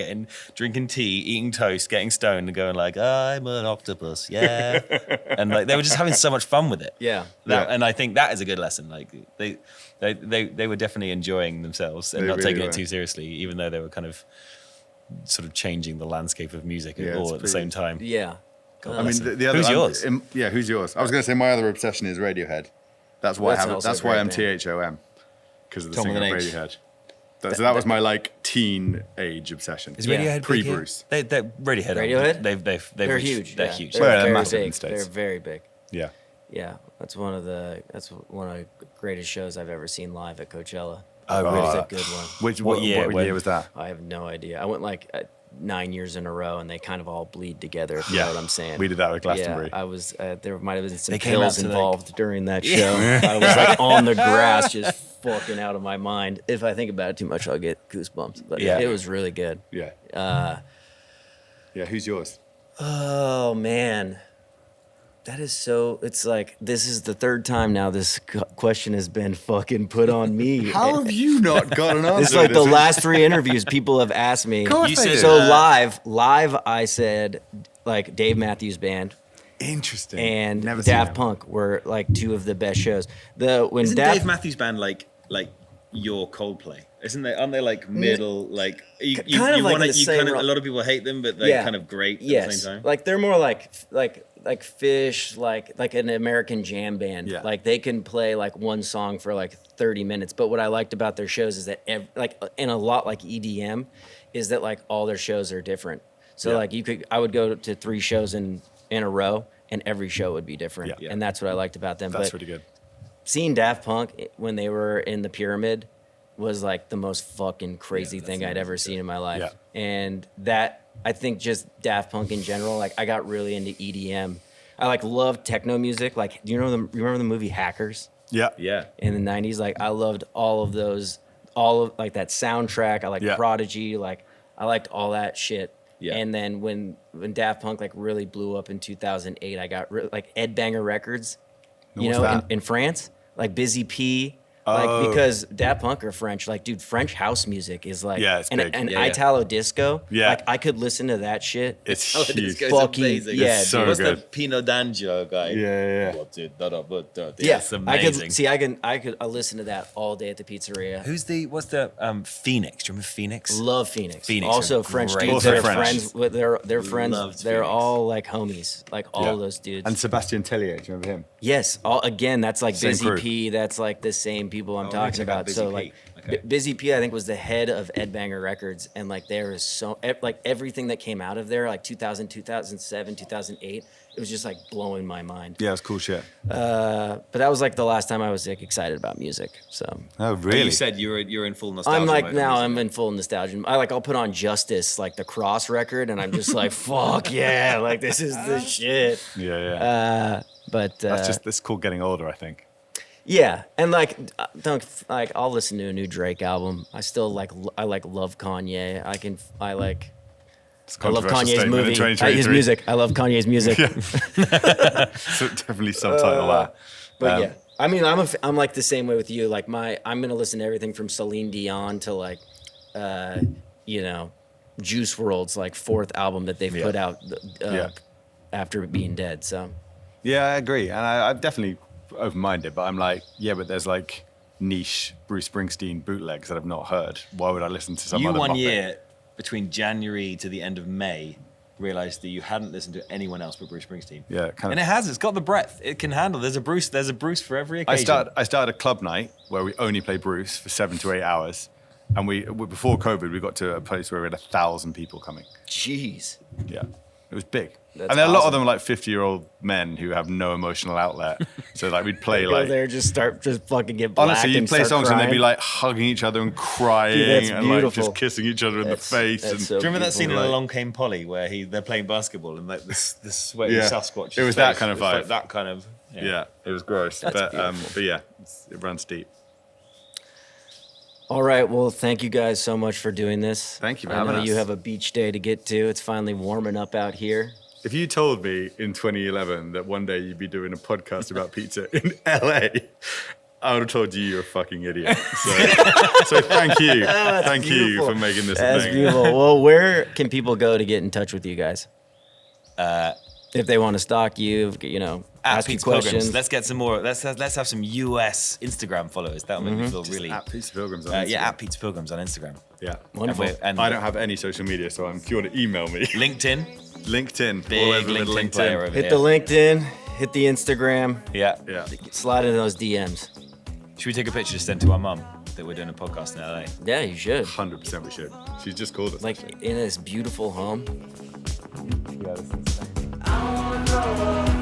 drinking tea, eating toast, getting stoned, and going like, I'm an octopus, yeah. And like they were just having so much fun with it. Yeah. And I think that is a good lesson. Like they were definitely enjoying themselves and They not really taking were. it too seriously, even though they were kind of sort of changing the landscape of music Yeah, all it's at the same time. Yeah. I mean, the other. Who's yours? Yeah, who's yours? I was going to say my other obsession is Radiohead. That's why That's I have. also That's a why great I'm band. THOM, because of the Tom with singer an of H. Radiohead. So that was my like teen age obsession. Is Yeah. Radiohead big here? Pre-Bruce. They're Radiohead. Radiohead? They've They're reached- huge. They're yeah. huge. They're Well, they're very massive in big. the States. They're very big. Yeah. Yeah, that's one of the greatest shows I've ever seen live at Coachella. Oh, really? It's a good one. What year? year was that? I have no idea. I went like 9 years in a row, and they kind of all bleed together. If you know what I'm saying. We did that with Glastonbury. Yeah, I was. There might have been some They came out pills to, like- involved during that show. I was like on the grass, just fucking out of my mind. If I think about it too much, I'll get goosebumps. But Yeah. it was really good. Yeah. Yeah. Who's yours? Oh man, that is so. It's like this is the 3rd time now this question has been fucking put on me. How have you not got an answer? It's like to the this? last 3 interviews people have asked me. course You they said do. So live, I said like Dave Matthews Band Interesting. and Never seen Daft them. Punk were like 2 of the best shows. When Isn't Daft Dave Matthews Band like your Coldplay? Isn't they? Aren't they like middle? Like you kind of like want in the you same kind of realm. a lot of people hate them, but they're kind of great at the same time. Like they're more like like Fish, like an American jam band. Yeah. Like they can play like one song for like 30 minutes. But what I liked about their shows is that and a lot like EDM is that like all their shows are different. So Yeah. like I would go to 3 shows in a row and every show would be different. Yeah. And that's what I liked about them. That's But really good. seeing Daft Punk when they were in the Pyramid was like the most fucking crazy thing I'd ever seen in my life. Yeah. And that, I think just Daft Punk in general, like I got really into EDM. I like loved techno music. Like, do you remember the movie Hackers Yeah. Yeah. in the 90s? Like I loved all of those, all of like that soundtrack. I liked Yeah. Prodigy. Like I liked all that shit. Yeah. And then when Daft Punk like really blew up in 2008, I got like Ed Banger Records, you What's know, that? in France, like Busy P. Oh. Like because Daft Punk are French, like dude, French house music is like Yeah, it's big. and Yeah, yeah. Italo disco. Yeah. Like I could listen to that shit. It's Oh, this huge. guy's fucking amazing. yeah, It's so dude. What's good. the Pino D'Angelo guy? Yeah. What's it? Yeah, Yeah, it's amazing. I could listen to that all day at the pizzeria. What's the Phoenix? Do you remember Phoenix? Love Phoenix. Phoenix Also are French great. dudes Also that are French. friends with they're friends. Loved They're Phoenix. all like homies. Like all Yeah. of those dudes. And Sebastian Tellier, do you remember him? Yes, all again. That's like Same Busy crew. P. That's like the same people I'm Oh, talking check out about. Busy So P. like, Okay. Busy P, I think was the head of Ed Banger Records, and like there is so like everything that came out of there, like 2000, 2007, 2008. It was just like blowing my mind. Yeah, it's cool shit. But that was like the last time I was like excited about music. So Oh, But really? you said you're in full nostalgia. I'm like mode, now isn't I'm it? in full nostalgia. I'll put on Justice, like the Cross record, and I'm just like fuck yeah, like this is the shit. Yeah. But It's called getting older, I think. yeah, and like don't like I'll listen to a new Drake album. I still like love Kanye. I It's a love controversial Kanye's statement in movie, 2023. his music. I love Kanye's music. So definitely subtitle that. But yeah, I mean, I'm like the same way with you. Like I'm gonna listen to everything from Celine Dion to like, you know, Juice WRLD's like 4th album that they've put out Yeah. after being dead. So Yeah, I agree. And I'm definitely open-minded, but I'm like, yeah, but there's like niche Bruce Springsteen bootlegs that I've not heard. Why would I listen to some You other one Muppet? year between January to the end of May realized that you hadn't listened to anyone else but Bruce Springsteen. Yeah, kind And of. it's got the breadth. It can handle. There's a Bruce for every occasion. I started a club night where we only play Bruce for 7 to 8 hours. And before COVID, we got to a place where we had 1,000 people coming. jeez. Yeah. It was big. That's and a lot of awesome. them are like 50-year-old men who have no emotional outlet. So like we'd play Go like there, just fucking get black. honestly, you'd and play start songs and they'd be crying. like hugging each other and crying Dude, that's and like beautiful. just kissing each other in the That's- face. that's And so Do you remember that scene in Like- Along Came Polly where they're playing basketball and like the sweaty Yeah. Sasquatch? It was that kind of It's like vibe. that kind of. yeah, it was gross. But beautiful. yeah, it runs deep. All right. Well, thank you guys so much for doing this. Thank you for I know having us. you have a beach day to get to. It's finally warming up out here. If you told me in 2011 that one day you'd be doing a podcast about pizza in LA, I would have told you you're a fucking idiot. So thank you. Thank you beautiful. for making this a That's thing. beautiful. Well, where can people go to get in touch with you guys? If they want to stalk you, you know, At ask you Pizza Pilgrims. questions. Let's get some more. Let's have some US Instagram followers. That'll make me feel really. At Pizza Pilgrims on Instagram. Yeah, at Pizza Pilgrims on Instagram. Yeah. Wonderful. And I don't have any social media, so if you want to email me, LinkedIn. LinkedIn. Big all over the LinkedIn player over Hit here. the LinkedIn, hit the Instagram, Yeah. Yeah. slide into those DMs. Should we take a picture to send to our mum that we're doing a podcast in LA? Yeah, you should. 100% we should. She's just called us. Like in this beautiful home. Yeah, this is insane. I wanna know